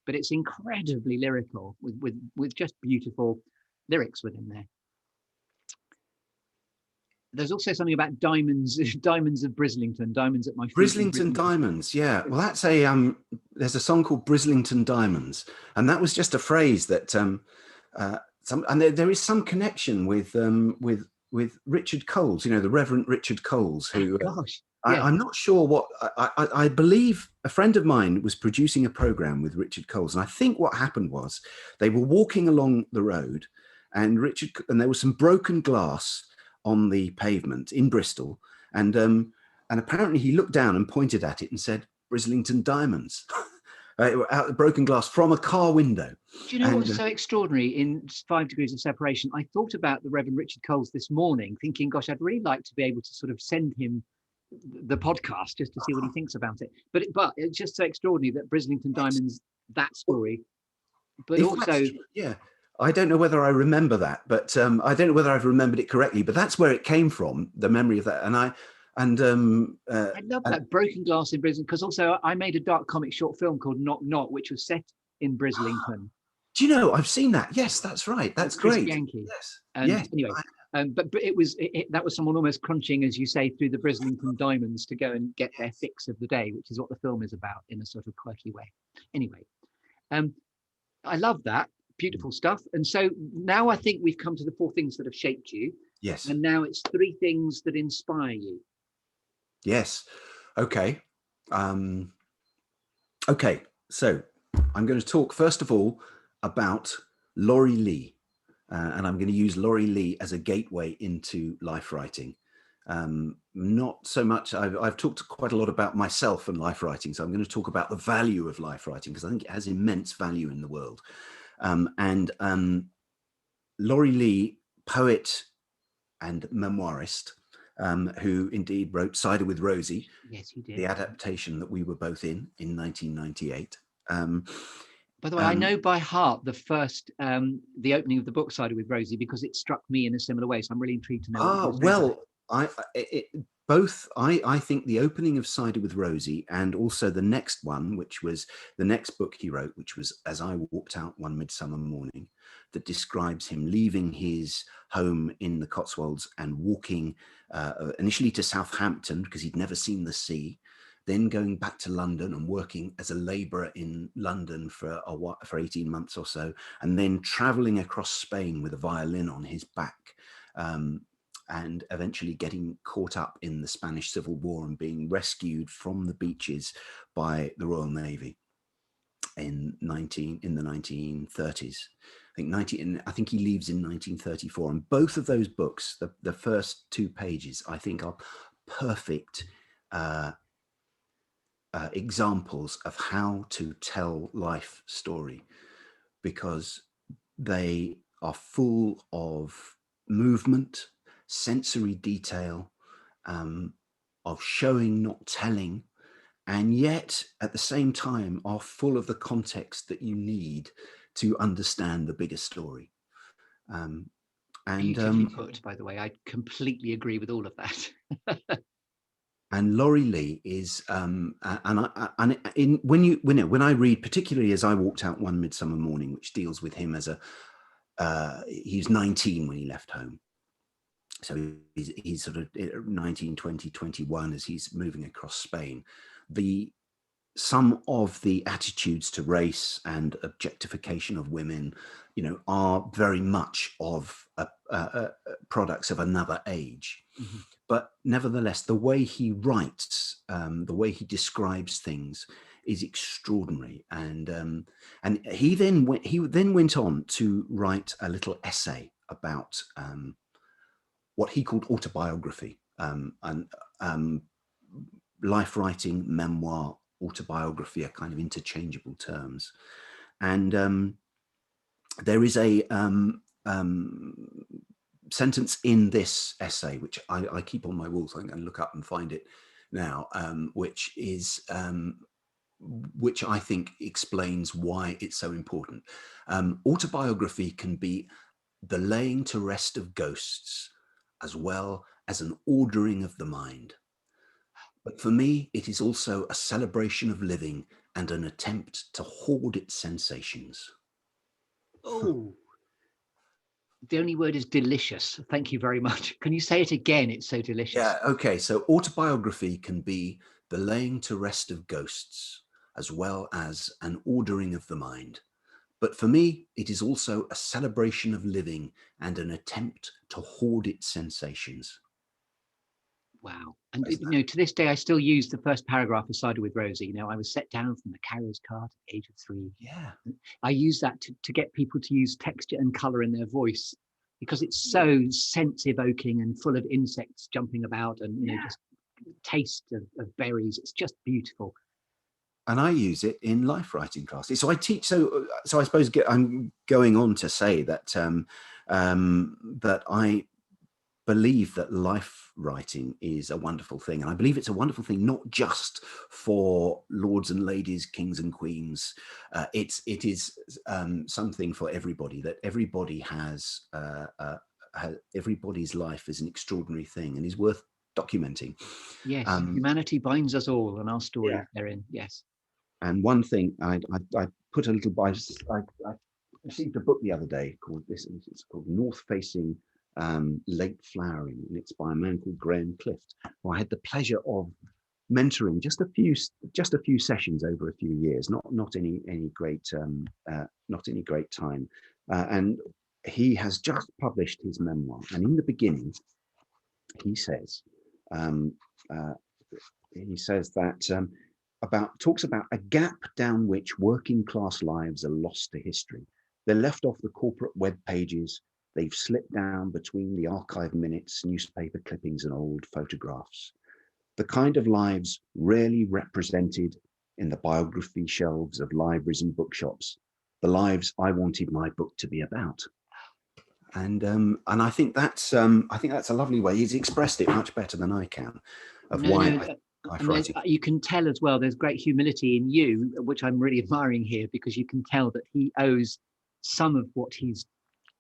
But it's incredibly lyrical with just beautiful lyrics within there. There's also something about diamonds, diamonds of Brislington, diamonds at my feet. Brislington Diamonds, yeah. Well, that's there's a song called Brislington Diamonds, and that was just a phrase that and there is some connection with Richard Coles, you know, the Reverend Richard Coles, who I'm not sure what I believe a friend of mine was producing a program with Richard Coles, and I think what happened was they were walking along the road, and there was some broken glass on the pavement in Bristol, and apparently he looked down and pointed at it and said, "Brislington Diamonds." Out the broken glass from a car window. Do you know what's so extraordinary in 5 Degrees of Separation? I thought about the Reverend Richard Coles this morning, thinking, gosh, I'd really like to be able to sort of send him the podcast just to see what he thinks about it. But it's just so extraordinary that Brislington Diamonds, that story. But also, yeah, I don't know whether I remember that, but I don't know whether I've remembered it correctly. But that's where it came from, the memory of that. And I love that broken glass in Brislington, because also I made a dark comic short film called Knock Knock, which was set in Brislington. Do you know, I've seen that? Yes, that's right. That's great. Yankee. Yes. And anyway, but that was someone almost crunching, as you say, through the Brislington diamonds to go and get their fix of the day, which is what the film is about in a sort of quirky way. Anyway, I love that. Beautiful stuff. And so now I think we've come to the 4 things that have shaped you. Yes. And now it's 3 things that inspire you. Yes. Okay. Okay. So I'm going to talk first of all about Laurie Lee, and I'm going to use Laurie Lee as a gateway into life writing. Not so much. I've talked quite a lot about myself and life writing, so I'm going to talk about the value of life writing, because I think it has immense value in the world. Laurie Lee, poet and memoirist, who indeed wrote Cider with Rosie. Yes, he did. The adaptation that we were both in 1998. By the way, I know by heart the first, the opening of the book Cider with Rosie, because it struck me in a similar way. So I'm really intrigued to know. Well, I think the opening of Cider with Rosie, and also the next one, which was the next book he wrote, which was As I Walked Out One Midsummer Morning, that describes him leaving his home in the Cotswolds and walking initially to Southampton, because he'd never seen the sea, then going back to London and working as a labourer in London for 18 months or so, and then travelling across Spain with a violin on his back, and eventually getting caught up in the Spanish Civil War and being rescued from the beaches by the Royal Navy in the 1930s. I think he leaves in 1934, and both of those books, the first 2 pages, I think are perfect examples of how to tell life story, because they are full of movement, sensory detail, of showing, not telling, and yet at the same time are full of the context that you need to understand the bigger story. Beautifully put, by the way. I completely agree with all of that. And Laurie Lee is, when I read, particularly As I Walked Out One Midsummer Morning, which deals with him as he's 19 when he left home. So he's sort of 19, 20, 21 as he's moving across Spain. Some of the attitudes to race and objectification of women, are very much of products of another age. Mm-hmm. But nevertheless, the way he writes, the way he describes things is extraordinary. And he then went on to write a little essay about what he called autobiography, and life writing, memoir, autobiography are kind of interchangeable terms. And there is a sentence in this essay, which I keep on my wall, so I'm going to look up and find it now, which I think explains why it's so important. Autobiography can be the laying to rest of ghosts, as well as an ordering of the mind. But for me, it is also a celebration of living and an attempt to hoard its sensations. Oh, the only word is delicious. Thank you very much. Can you say it again? It's so delicious. Yeah, okay. So autobiography can be the laying to rest of ghosts, as well as an ordering of the mind. But for me, it is also a celebration of living and an attempt to hoard its sensations. Wow. And to this day, I still use the first paragraph of Cider with Rosie. I was set down from the carrier's cart at the age of 3. Yeah. I use that to get people to use texture and color in their voice, because it's so sense evoking and full of insects jumping about, and just taste of berries. It's just beautiful. And I use it in life writing classes. So I teach. So I suppose I'm going on to say that that I believe that life writing is a wonderful thing, and I believe it's a wonderful thing not just for lords and ladies, kings and queens. It is something for everybody. That everybody has everybody's life is an extraordinary thing and is worth documenting. Yes, humanity binds us all, and our stories therein. Yes. And one thing I put a little I received a book the other day called it's called North Facing Late Flowering, and it's by a man called Graham Clift, who I had the pleasure of mentoring just a few sessions over a few years, not any great time, and he has just published his memoir. And in the beginning, he says that talks about a gap down which working class lives are lost to history. They're left off the corporate web pages. They've slipped down between the archive minutes, newspaper clippings, and old photographs. The kind of lives rarely represented in the biography shelves of libraries and bookshops. The lives I wanted my book to be about. And I think that's a lovely way. He's expressed it much better than I can. You can tell as well, there's great humility in you, which I'm really admiring here, because you can tell that he owes some of what he's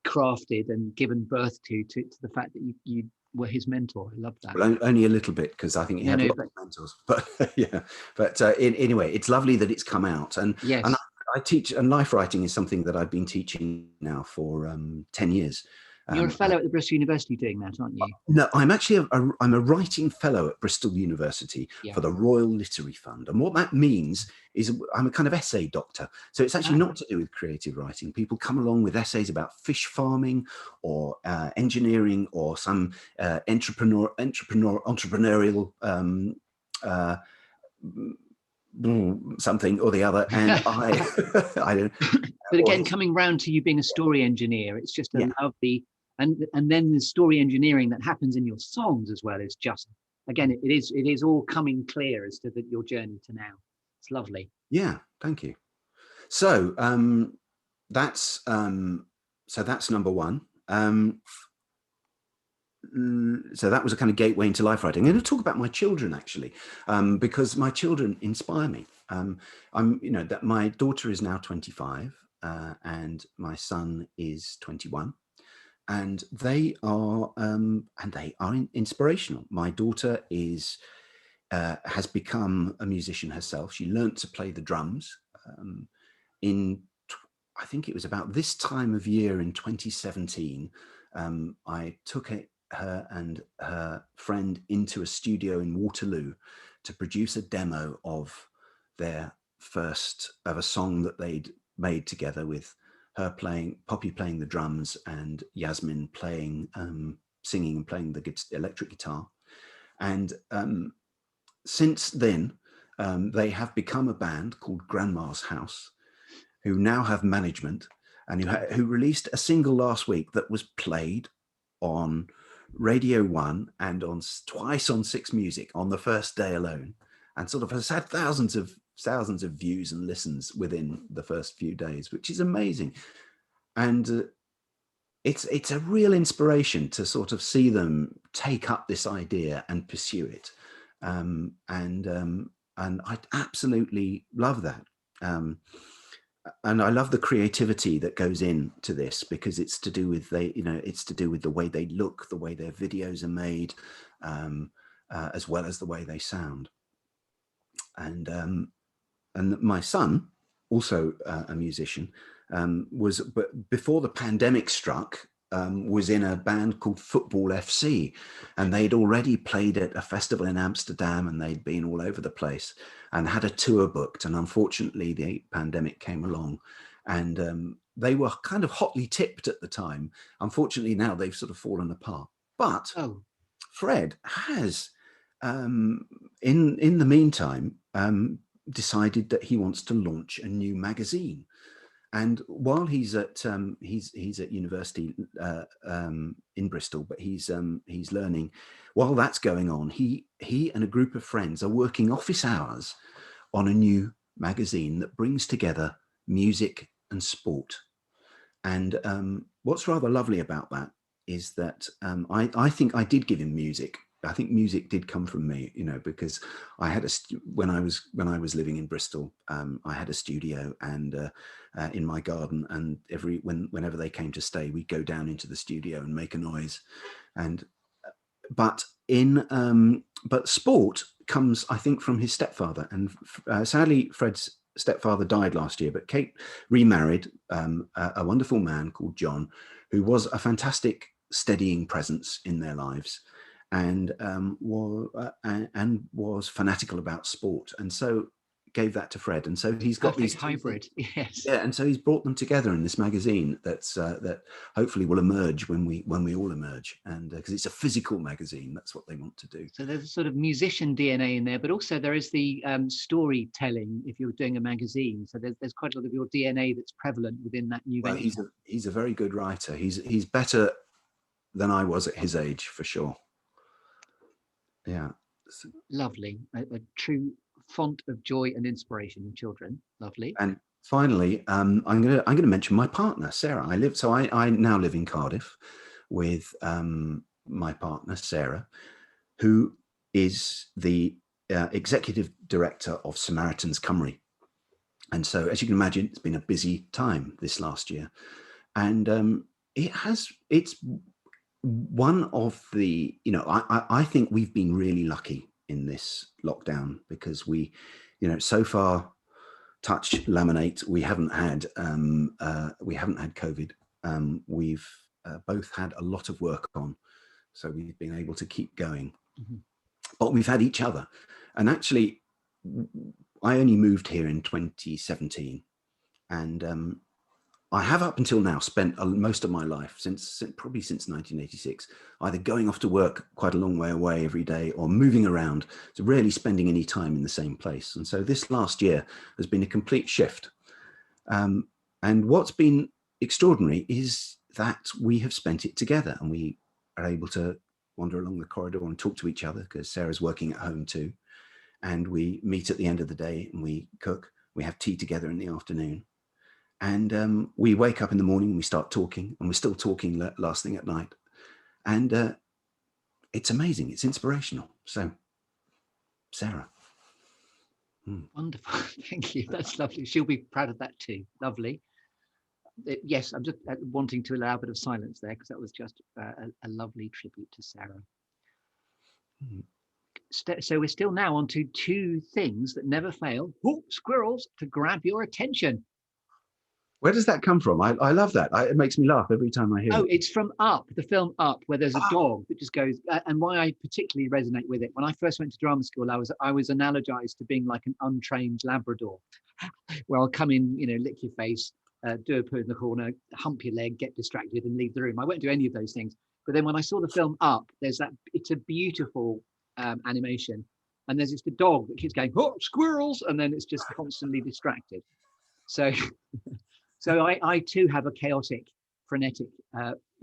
crafted and given birth to the fact that you were his mentor. I love that. Well, only a little bit, because I think he had lots of mentors. But yeah, but anyway, it's lovely that it's come out. And yes. And I teach, and life writing is something that I've been teaching now for 10 years. You're a fellow at the Bristol University doing that, aren't you? No, I'm actually I'm a writing fellow at Bristol University for the Royal Literary Fund. And what that means is I'm a kind of essay doctor. So it's actually not to do with creative writing. People come along with essays about fish farming or engineering or some entrepreneurial something or the other, and I don't. But again, coming round to you being a story engineer, it's just a lovely, and then the story engineering that happens in your songs as well is just, again, it is all coming clear as to your journey to now. It's lovely. Yeah, thank you. So that's number one. So that was a kind of gateway into life writing. I'm going to talk about my children, actually, because my children inspire me. That my daughter is now 25 and my son is 21, and they are inspirational. My daughter has become a musician herself. She learnt to play the drums I think it was about this time of year in 2017. I took her and her friend into a studio in Waterloo to produce a demo of a song that they'd made together, with Poppy playing the drums and Yasmin singing and playing the electric guitar. And since then, They have become a band called Grandma's House, who now have management, and who released a single last week that was played on Radio 1 and twice on Six Music on the first day alone, and sort of has had thousands of views and listens within the first few days, which is amazing. And it's a real inspiration to sort of see them take up this idea and pursue it. And I absolutely love that. And I love the creativity that goes into this, because it's to do with it's to do with the way they look, the way their videos are made, as well as the way they sound. And my son, also a musician, but before the pandemic struck, was in a band called Football FC, and they'd already played at a festival in Amsterdam, and they'd been all over the place and had a tour booked. And unfortunately, the pandemic came along, and they were kind of hotly tipped at the time. Unfortunately, now they've sort of fallen apart. But Fred has, in the meantime, decided that he wants to launch a new magazine. And while he's at university in Bristol, but he's learning. While that's going on, he and a group of friends are working office hours on a new magazine that brings together music and sport. And what's rather lovely about that is that I think I did give him music. I think music did come from me, because I had when I was living in Bristol, I had a studio and in my garden, and whenever they came to stay, we'd go down into the studio and make a noise. But sport comes, I think, from his stepfather, and sadly, Fred's stepfather died last year. But Kate remarried a wonderful man called John, who was a fantastic steadying presence in their lives, and was fanatical about sport, and so gave that to Fred. And so he's got these hybrid, yes. Yeah, and so he's brought them together in this magazine that hopefully will emerge when we all emerge, and because it's a physical magazine, that's what they want to do. So there's a sort of musician DNA in there, but also there is the storytelling. If you're doing a magazine, so there's quite a lot of your DNA that's prevalent within that new venture. He's a very good writer. He's better than I was at his age, for sure. Yeah. Lovely. A true font of joy and inspiration in children. Lovely. And finally, I'm gonna mention my partner, Sarah. I now live in Cardiff with my partner, Sarah, who is the executive director of Samaritans Cymru. And so, as you can imagine, it's been a busy time this last year, and it's one of the, I think we've been really lucky in this lockdown, because we, so far, touch laminate, we haven't had COVID. We've both had a lot of work on, so we've been able to keep going. Mm-hmm. But we've had each other, and actually, I only moved here in 2017, and I have up until now spent most of my life, probably since 1986, either going off to work quite a long way away every day or moving around, so rarely spending any time in the same place. And so this last year has been a complete shift. And what's been extraordinary is that we have spent it together, and we are able to wander along the corridor and talk to each other, because Sarah's working at home too. And we meet at the end of the day and we cook, we have tea together in the afternoon. And we wake up in the morning and we start talking, and we're still talking last thing at night. And it's amazing. It's inspirational. So, Sarah. Wonderful. Thank you. That's lovely. She'll be proud of that too. Lovely. Yes, I'm just wanting to allow a bit of silence there, because that was just a lovely tribute to Sarah. So we're still now on to two things that never fail. Squirrels to grab your attention. Where does that come from? I love that. It makes me laugh every time I hear it. Oh, it's from Up, the film Up, where there's a dog that just goes, and why I particularly resonate with it. When I first went to drama school, I was analogized to being like an untrained Labrador, where I'll come in, lick your face, do a poo in the corner, hump your leg, get distracted and leave the room. I won't do any of those things. But then when I saw the film Up, it's a beautiful animation. and there's just a dog that keeps going, oh, squirrels, and then it's just constantly distracted. So, so I too have a chaotic, frenetic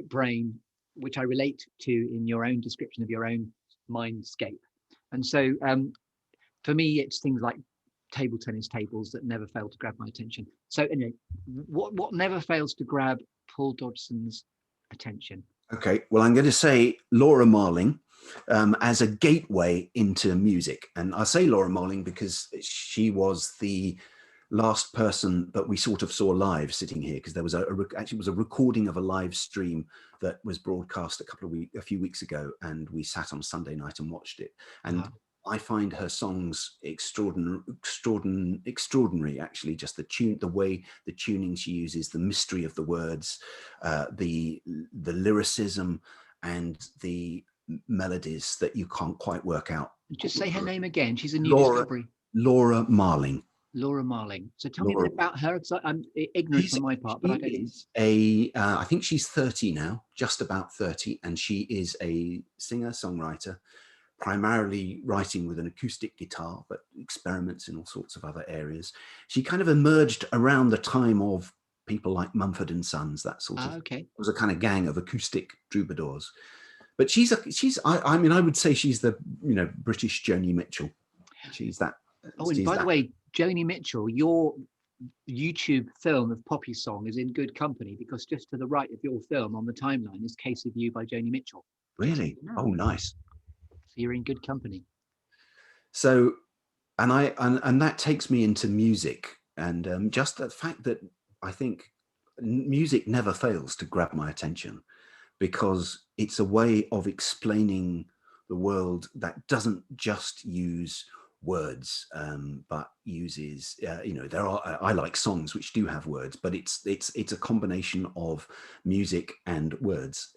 brain, which I relate to in your own description of your own mindscape. And so for me, it's things like table tennis tables that never fail to grab my attention. So anyway, what never fails to grab Paul Dodgson's attention? Okay, well, I'm going to say Laura Marling as a gateway into music. And I say Laura Marling because she was the last person that we sort of saw live sitting here, because there was actually was a recording of a live stream that was broadcast a few weeks ago, and we sat on Sunday night and watched it. And wow. I find her songs extraordinary, actually, just the way the tuning she uses, the mystery of the words, the lyricism and the melodies that you can't quite work out. Just say her name again. She's a new discovery. Laura Marling. Laura Marling. So tell me a bit about her, because I'm ignorant on my part, but I don't know. I think she's 30 now, just about 30, and she is a singer-songwriter, primarily writing with an acoustic guitar, but experiments in all sorts of other areas. She kind of emerged around the time of people like Mumford and Sons, that sort of. Okay. It was a kind of gang of acoustic troubadours. But I mean, I would say she's the, British Joni Mitchell. She's that. Oh, and by the way, Joni Mitchell, your YouTube film of Poppy Song is in good company, because just to the right of your film on the timeline is Case of You by Joni Mitchell. Really? Oh, nice. So you're in good company. So, and that takes me into music, and just the fact that I think music never fails to grab my attention, because it's a way of explaining the world that doesn't just use words, but uses, I like songs which do have words, but it's a combination of music and words,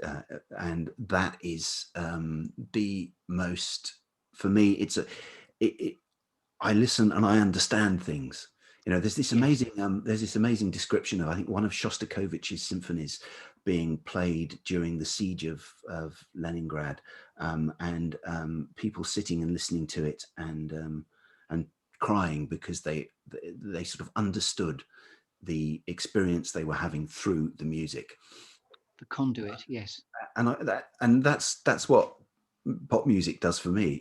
and that is the most, for me, I listen and I understand things. There's this amazing description of, I think, one of Shostakovich's symphonies being played during the siege of Leningrad, and people sitting and listening to it and crying because they sort of understood the experience they were having through the music. The conduit, yes. And that's what pop music does for me.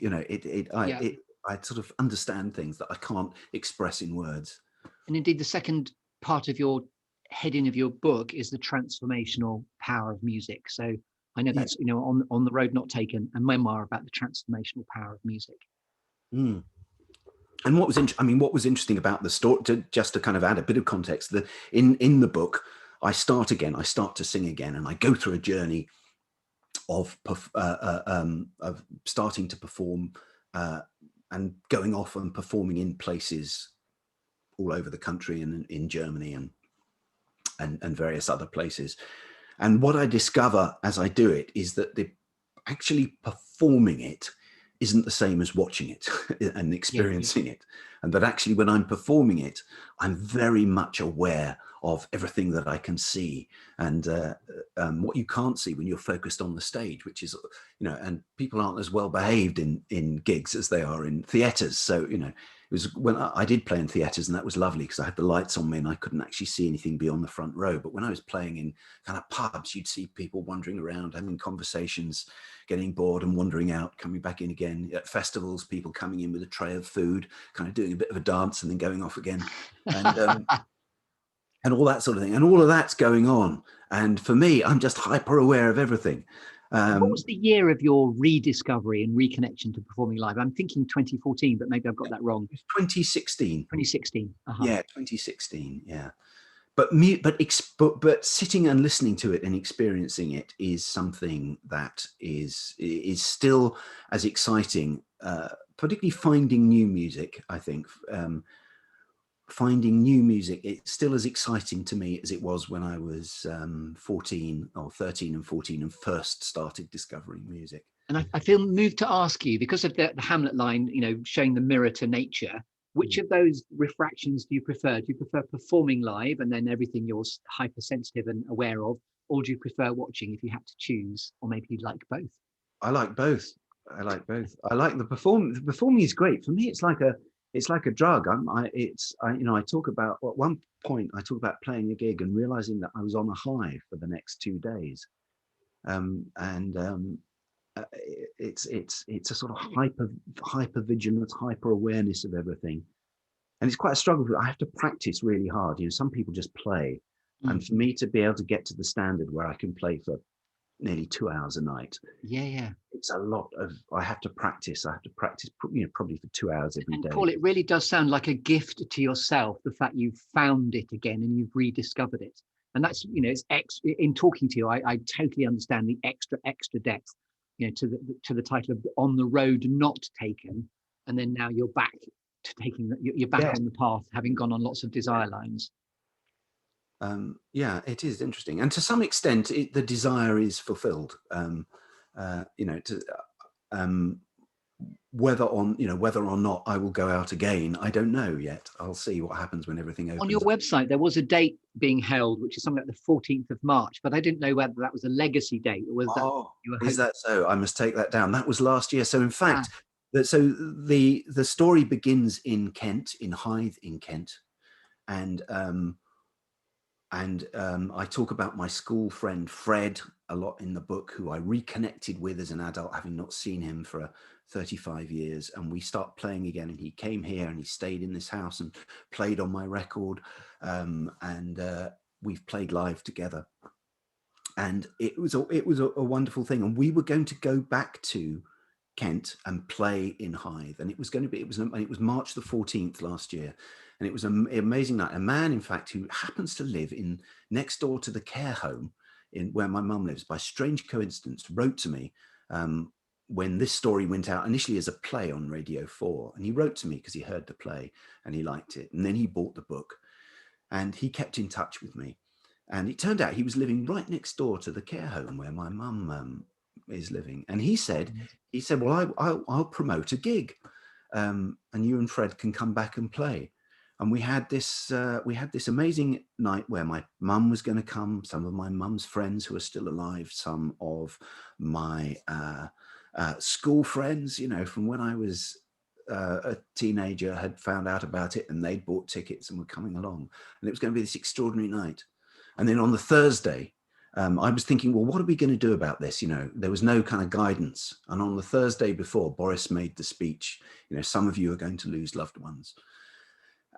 I sort of understand things that I can't express in words. And indeed, the second part of your heading of your book is the transformational power of music. So I know that's, on the road not taken, a memoir about the transformational power of music. Mm. And what was interesting about the story, just to kind of add a bit of context, that in the book, I start to sing again, and I go through a journey of starting to perform and going off and performing in places all over the country and in Germany and various other places. And what I discover as I do it is that actually performing it isn't the same as watching it and experiencing it. And that actually when I'm performing it, I'm very much aware of everything that I can see and what you can't see when you're focused on the stage, which is, and people aren't as well behaved in gigs as they are in theatres. So, it was when I did play in theatres, and that was lovely because I had the lights on me and I couldn't actually see anything beyond the front row. But when I was playing in kind of pubs, you'd see people wandering around, having conversations, getting bored and wandering out, coming back in again. At festivals, people coming in with a tray of food, kind of doing a bit of a dance and then going off again. And all that sort of thing. And all of that's going on. And for me, I'm just hyper aware of everything. What was the year of your rediscovery and reconnection to performing live? I'm thinking 2014, but maybe I've got that wrong. 2016. 2016. Uh-huh. Yeah, 2016. Yeah. But sitting and listening to it and experiencing it is something that is still as exciting, particularly finding new music, I think. Finding new music, it's still as exciting to me as it was when I was 13 and 14 and first started discovering music. And I feel moved to ask you, because of the Hamlet line, showing the mirror to nature, which of those refractions do you prefer? Do you prefer performing live and then everything you're hypersensitive and aware of, or do you prefer watching if you had to choose, or maybe you'd like both? I like both. I like both. I like the perform. The performing is great for me. It's like a drug. I talk about at one point I talk about playing a gig and realizing that I was on a high for the next 2 days. And it's a sort of hyper vigilance, hyper awareness of everything, and it's quite a struggle. I have to practice really hard. Some people just play, and for me to be able to get to the standard where I can play for nearly 2 hours a night, Yeah. it's a lot of. I have to practice. Probably for 2 hours every And day. Paul, it really does sound like a gift to yourself, the fact you've found it again and you've rediscovered it. And that's, it's in talking to you, I totally understand the extra depth, to the title of On the Road Not Taken. And then now you're back to you're back Yes. on the path, having gone on lots of desire lines. Yeah, it is interesting, and to some extent, the desire is fulfilled. Whether or not I will go out again, I don't know yet. I'll see what happens when everything opens. On your website, there was a date being held, which is something like the 14th of March, but I didn't know whether that was a legacy date or was that. Oh, is that so? I must take that down. That was last year. So in fact, the story begins in Kent, in Hythe in Kent, and I talk about my school friend Fred a lot in the book, who I reconnected with as an adult, having not seen him for 35 years. And we start playing again. And he came here and he stayed in this house and played on my record. And we've played live together. And it was a wonderful thing. And we were going to go back to Kent and play in Hythe. And it was March the 14th last year. And it was an amazing night. A man, in fact, who happens to live next door to the care home where my mum lives, by strange coincidence, wrote to me when this story went out initially as a play on Radio 4. And he wrote to me because he heard the play and he liked it. And then he bought the book and he kept in touch with me. And it turned out he was living right next door to the care home where my mum is living. And he said, well, I'll promote a gig and you and Fred can come back and play. And we had this amazing night where my mum was going to come, some of my mum's friends who are still alive, some of my school friends, from when I was a teenager, had found out about it and they'd bought tickets and were coming along. And it was going to be this extraordinary night. And then on the Thursday, I was thinking, well, what are we going to do about this? There was no kind of guidance. And on the Thursday before, Boris made the speech, some of you are going to lose loved ones.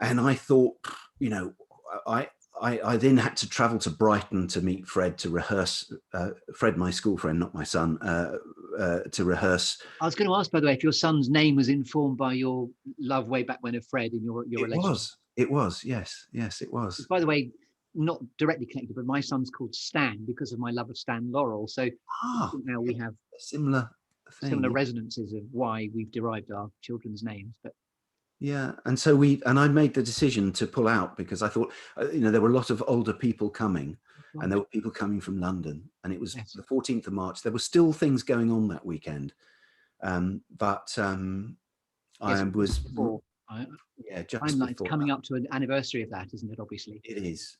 And I thought, I then had to travel to Brighton to meet Fred to rehearse, Fred, my school friend, not my son, to rehearse. I was going to ask, by the way, if your son's name was informed by your love way back when of Fred and your relationship. It was, yes, it was. By the way, not directly connected, but my son's called Stan because of my love of Stan Laurel. So now we have similar resonances of why we've derived our children's names. But yeah, and so I made the decision to pull out because I thought, there were a lot of older people coming, and there were people coming from London, and it was the 14th of March. There were still things going on that weekend, but I was before. Just before. Coming up to an anniversary of that, isn't it? Obviously, it is,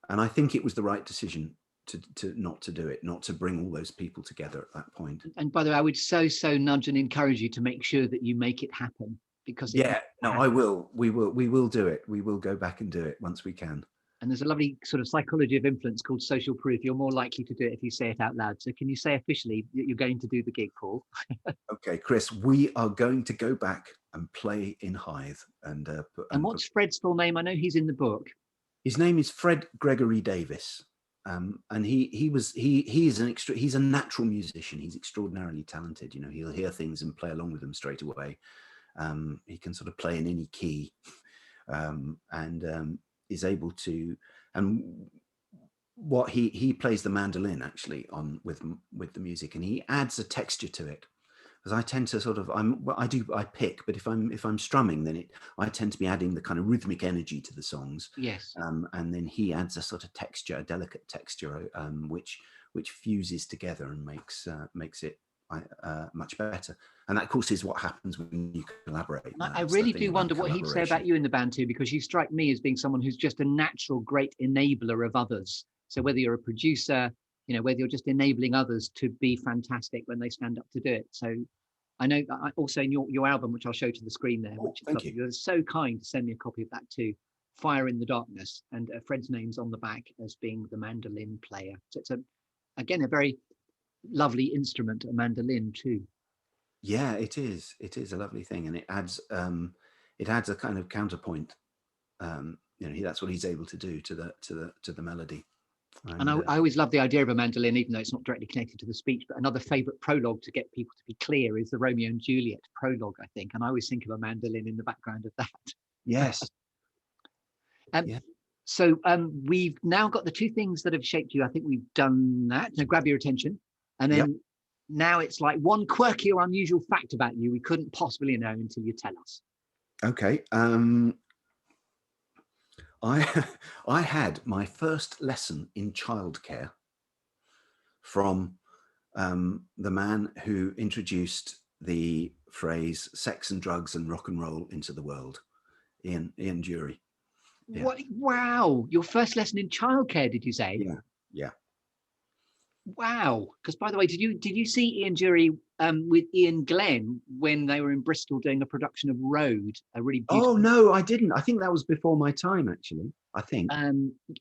and I think it was the right decision to not to do it, not to bring all those people together at that point. And by the way, I would so nudge and encourage you to make sure that you make it happen. Because I will. We will do it. We will go back and do it once we can. And there's a lovely sort of psychology of influence called social proof. You're more likely to do it if you say it out loud. So can you say officially that you're going to do the gig, Paul? Okay, Chris, we are going to go back and play in Hythe. And what's Fred's full name? I know he's in the book. His name is Fred Gregory Davis. And he's a natural musician. He's extraordinarily talented. He'll hear things and play along with them straight away. He can sort of play in any key, and is able to. And what he plays the mandolin actually with the music, and he adds a texture to it. Because I tend to sort of I pick, but if I'm strumming, then I tend to be adding the kind of rhythmic energy to the songs. Yes. And then he adds a sort of texture, a delicate texture, which fuses together and makes it much better. And that, of course, is what happens when you collaborate. I really do wonder what he'd say about you in the band too, because you strike me as being someone who's just a natural great enabler of others. So whether you're a producer, whether you're just enabling others to be fantastic when they stand up to do it. So I know also in your album, which I'll show to the screen there, Oh, which is thank lovely. you. You're so kind to send me a copy of that too. Fire in the Darkness, and Fred's name's on the back as being the mandolin player. So it's again a very lovely instrument, a mandolin too. Yeah, it is. It is a lovely thing, and it adds a kind of counterpoint. That's what he's able to do to the melody. And And I always love the idea of a mandolin, even though it's not directly connected to the speech. But another favourite prologue to get people to be clear is the Romeo and Juliet prologue, I think. And I always think of a mandolin in the background of that. yes, Um, yeah, so we've now got the two things that have shaped you. I think we've done that. Now grab your attention. And yep. then now it's like one quirky or unusual fact about you we couldn't possibly know until you tell us. Okay. I had my first lesson in childcare from the man who introduced the phrase "sex and drugs and rock and roll" into the world, Ian Dury. Yeah, What? Wow. Your first lesson in childcare, did you say? yeah, yeah. Wow. Because by the way, did you see Ian Dury with Ian Glenn when they were in Bristol doing a production of Road, a really Oh beautiful. no, I didn't. I think that was before my time, actually. I think.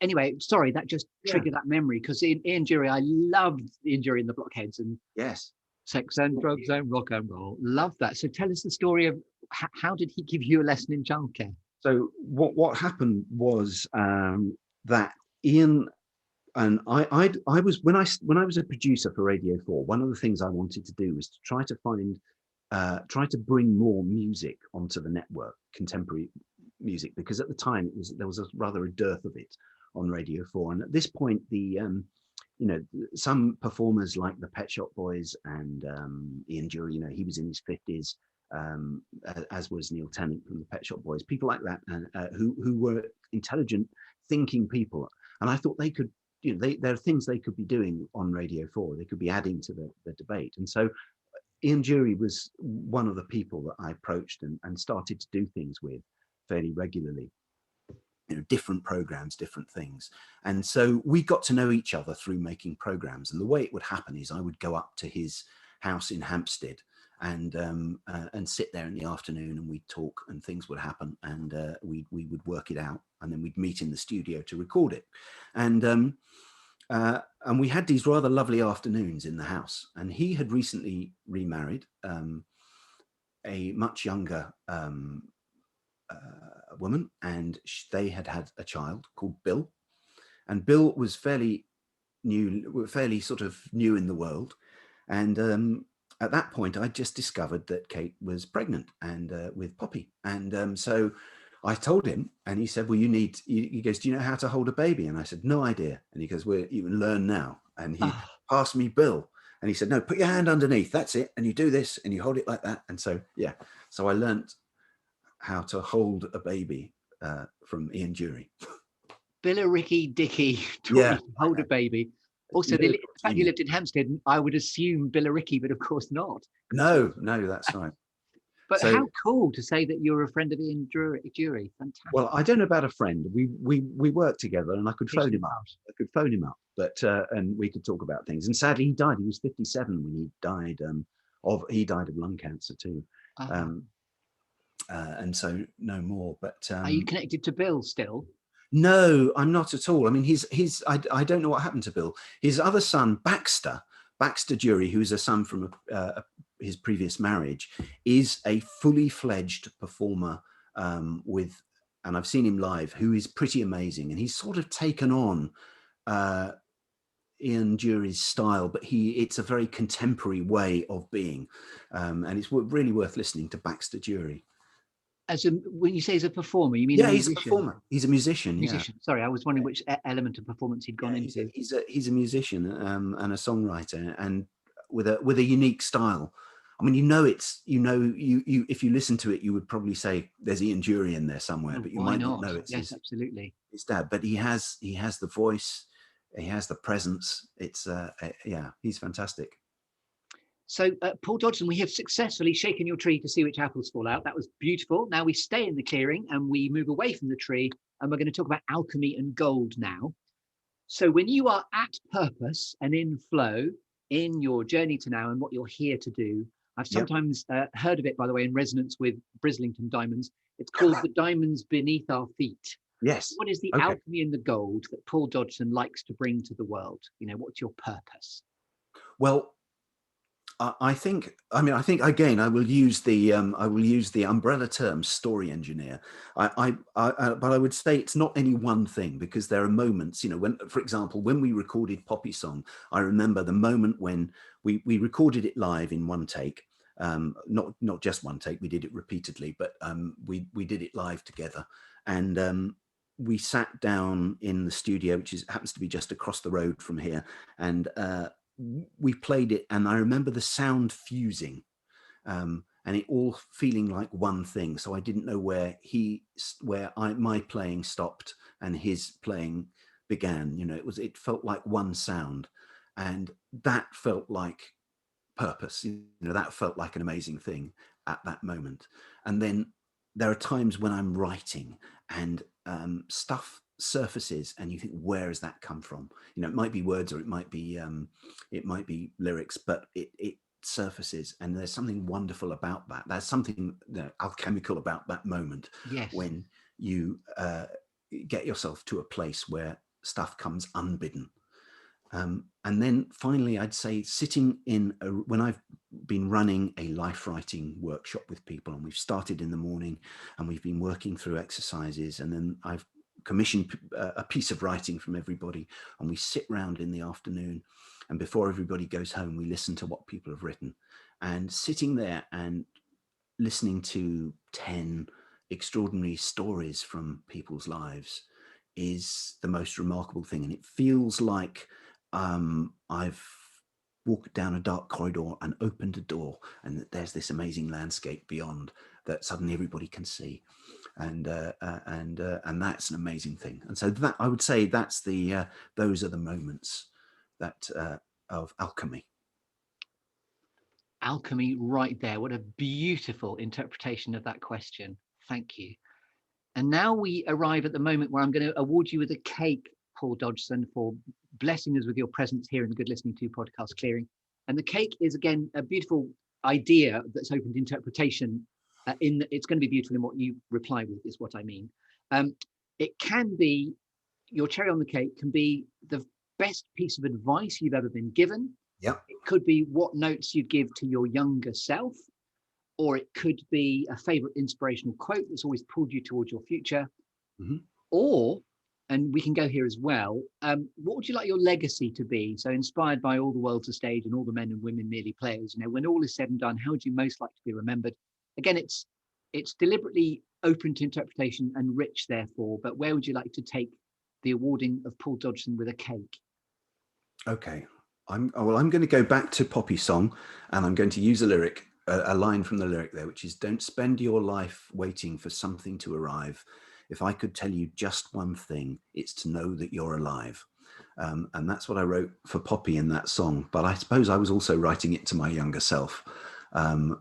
Anyway, sorry, that just Yeah. triggered that memory because Ian Dury, I loved Ian Dury and the Blockheads and Yes. Sex and Drugs and Rock and Roll. Love that. So tell us the story of how did he give you a lesson in childcare? So what happened was that Ian and I was when I was a producer for Radio 4. One of the things I wanted to do was to try to bring more music onto the network, contemporary music, because at the time there was rather a dearth of it on Radio 4. And at this point, some performers like the Pet Shop Boys and Ian Dury, he was in his 50s, as was Neil Tennant from the Pet Shop Boys, people like that, who were intelligent, thinking people. And I thought they could, there are things they could be doing on Radio 4. They could be adding to the debate. And so Ian Dury was one of the people that I approached and started to do things with fairly regularly. Different programs, different things. And so we got to know each other through making programs. And the way it would happen is I would go up to his house in Hampstead and sit there in the afternoon, and we'd talk, and things would happen, and we would work it out, and then we'd meet in the studio to record it. And we had these rather lovely afternoons in the house. And he had recently remarried a much younger woman, and they had a child called Bill. And Bill was fairly sort of new in the world. And at that point, I just discovered that Kate was pregnant and with Poppy. And so I told him, and he said, well, he goes, do you know how to hold a baby? And I said, no idea. And he goes, well, you can learn now. And he passed me Bill. And he said, no, put your hand underneath. That's it. And you do this and you hold it like that. And so, yeah. So I learnt how to hold a baby from Ian Dury. Billericay Dicky taught Yeah. you to hold a baby. Also, the fact you lived in Hampstead, I would assume Billericay, but of course not. No, that's right. But so, how cool to say that you're a friend of Ian Dury. Fantastic. Well, I don't know about a friend. We worked together, and I could phone him up. But and we could talk about things. And sadly, he died. He was 57 when he died. He died of lung cancer too. And so no more. But are you connected to Bill still? No, I'm not at all. I mean, I don't know what happened to Bill. His other son, Baxter Dury, who's a son from his previous marriage, is a fully fledged performer and I've seen him live, who is pretty amazing. And he's sort of taken on Ian Dury's style, but it's a very contemporary way of being. And it's really worth listening to Baxter Dury. When you say he's a performer, you mean he's a performer. He's a musician. Musician. Yeah. Sorry, I was wondering which element of performance he'd gone into. He's a musician and a songwriter, and with a unique style. I mean, if you listen to it, you would probably say there's Ian Dury in there somewhere, but you might not know it's absolutely his dad. But he has the voice, he has the presence. It's he's fantastic. So, Paul Dodgson, we have successfully shaken your tree to see which apples fall out. That was beautiful. Now we stay in the clearing and we move away from the tree, and we're going to talk about alchemy and gold now. So when you are at purpose and in flow in your journey to now and what you're here to do, I've Yep. sometimes heard of it, by the way, in resonance with Brislington diamonds. It's called The Diamonds Beneath Our Feet. Yes. What is the Okay. alchemy in the gold that Paul Dodgson likes to bring to the world? You know, what's your purpose? Well, I think again I will use the umbrella term story engineer. But I would say it's not any one thing, because there are moments, you know, when, for example, when we recorded Poppy Song, I remember the moment when we recorded it live in one take. Not just one take, we did it repeatedly, but we did it live together, and we sat down in the studio, which happens to be just across the road from here, and we played it, and I remember the sound fusing, and it all feeling like one thing. So I didn't know where my playing stopped and his playing began. You know, it felt like one sound, and that felt like purpose. You know, that felt like an amazing thing at that moment. And then there are times when I'm writing and stuff surfaces, and you think, where has that come from? You know, it might be words, or it might be lyrics, but it surfaces, and there's something wonderful about that. There's something, you know, alchemical about that moment. Yes. When you get yourself to a place where stuff comes unbidden. And then finally, I'd say sitting when I've been running a life writing workshop with people, and we've started in the morning and we've been working through exercises, and then I've commissioned a piece of writing from everybody, and we sit round in the afternoon, and before everybody goes home, we listen to what people have written. And sitting there and listening to 10 extraordinary stories from people's lives is the most remarkable thing. And it feels like I've walked down a dark corridor and opened a door, and there's this amazing landscape beyond that suddenly everybody can see. And that's an amazing thing. And so that, I would say, that's those are the moments that of alchemy. Alchemy right there. What a beautiful interpretation of that question. Thank you. And now we arrive at the moment where I'm going to award you with a cake, Paul Dodgson, for blessing us with your presence here in the Good Listening To podcast Clearing. And the cake is, again, a beautiful idea that's open to interpretation. It's going to be beautiful in what you reply with, is what I mean. It can be, your cherry on the cake can be the best piece of advice you've ever been given. Yep. It could be what notes you'd give to your younger self, or it could be a favorite inspirational quote that's always pulled you towards your future. Mm-hmm. Or, and we can go here as well, what would you like your legacy to be? So, inspired by all the world's a stage and all the men and women merely players, you know, when all is said and done, how would you most like to be remembered? Again, it's deliberately open to interpretation and rich, therefore, but where would you like to take the awarding of Paul Dodgson with a cake? Okay. I'm going to go back to Poppy Song, and I'm going to use a line from the lyric there, which is, "Don't spend your life waiting for something to arrive. If I could tell you just one thing, it's to know that you're alive." And that's what I wrote for Poppy in that song. But I suppose I was also writing it to my younger self. And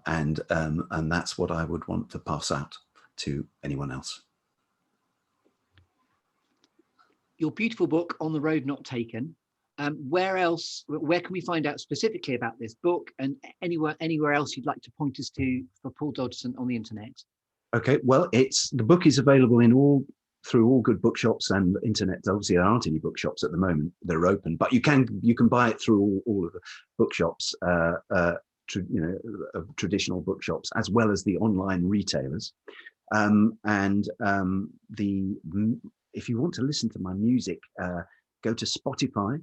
that's what I would want to pass out to anyone else. Your beautiful book, On the Road Not Taken. Where can we find out specifically about this book, and anywhere else you'd like to point us to for Paul Dodgson on the internet? Okay, well, the book is available through all good bookshops and internet. Obviously, there aren't any bookshops at the moment; they're open, but you can buy it through all of the bookshops, traditional bookshops, as well as the online retailers. If you want to listen to my music, go to Spotify.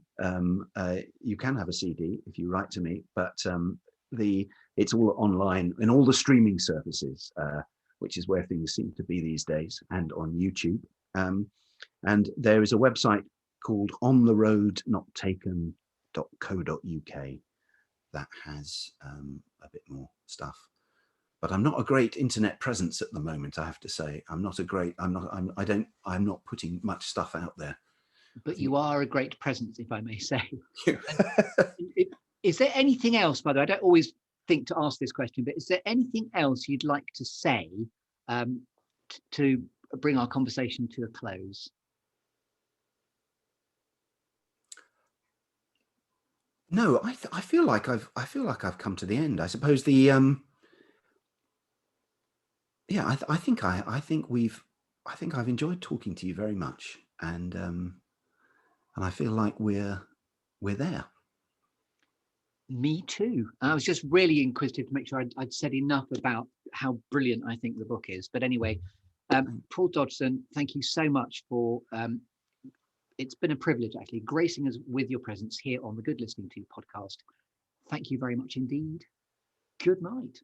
You can have a CD if you write to me, but it's all online in all the streaming services, which is where things seem to be these days, and on YouTube. And there is a website called ontheroadnottaken.co.uk that has a bit more stuff. But I'm not a great internet presence at the moment, I have to say. I'm not putting much stuff out there. But you are a great presence, if I may say. Is there anything else, by the way, I don't always think to ask this question, but is there anything else you'd like to say to bring our conversation to a close? No, I feel like I've come to the end. I suppose the yeah, I think I've enjoyed talking to you very much, and I feel like we're there. Me too. I was just really inquisitive to make sure I'd said enough about how brilliant I think the book is. But anyway, Paul Dodgson, thank you so much for. It's been a privilege actually gracing us with your presence here on the Good Listening To podcast. Thank you very much indeed. Good night.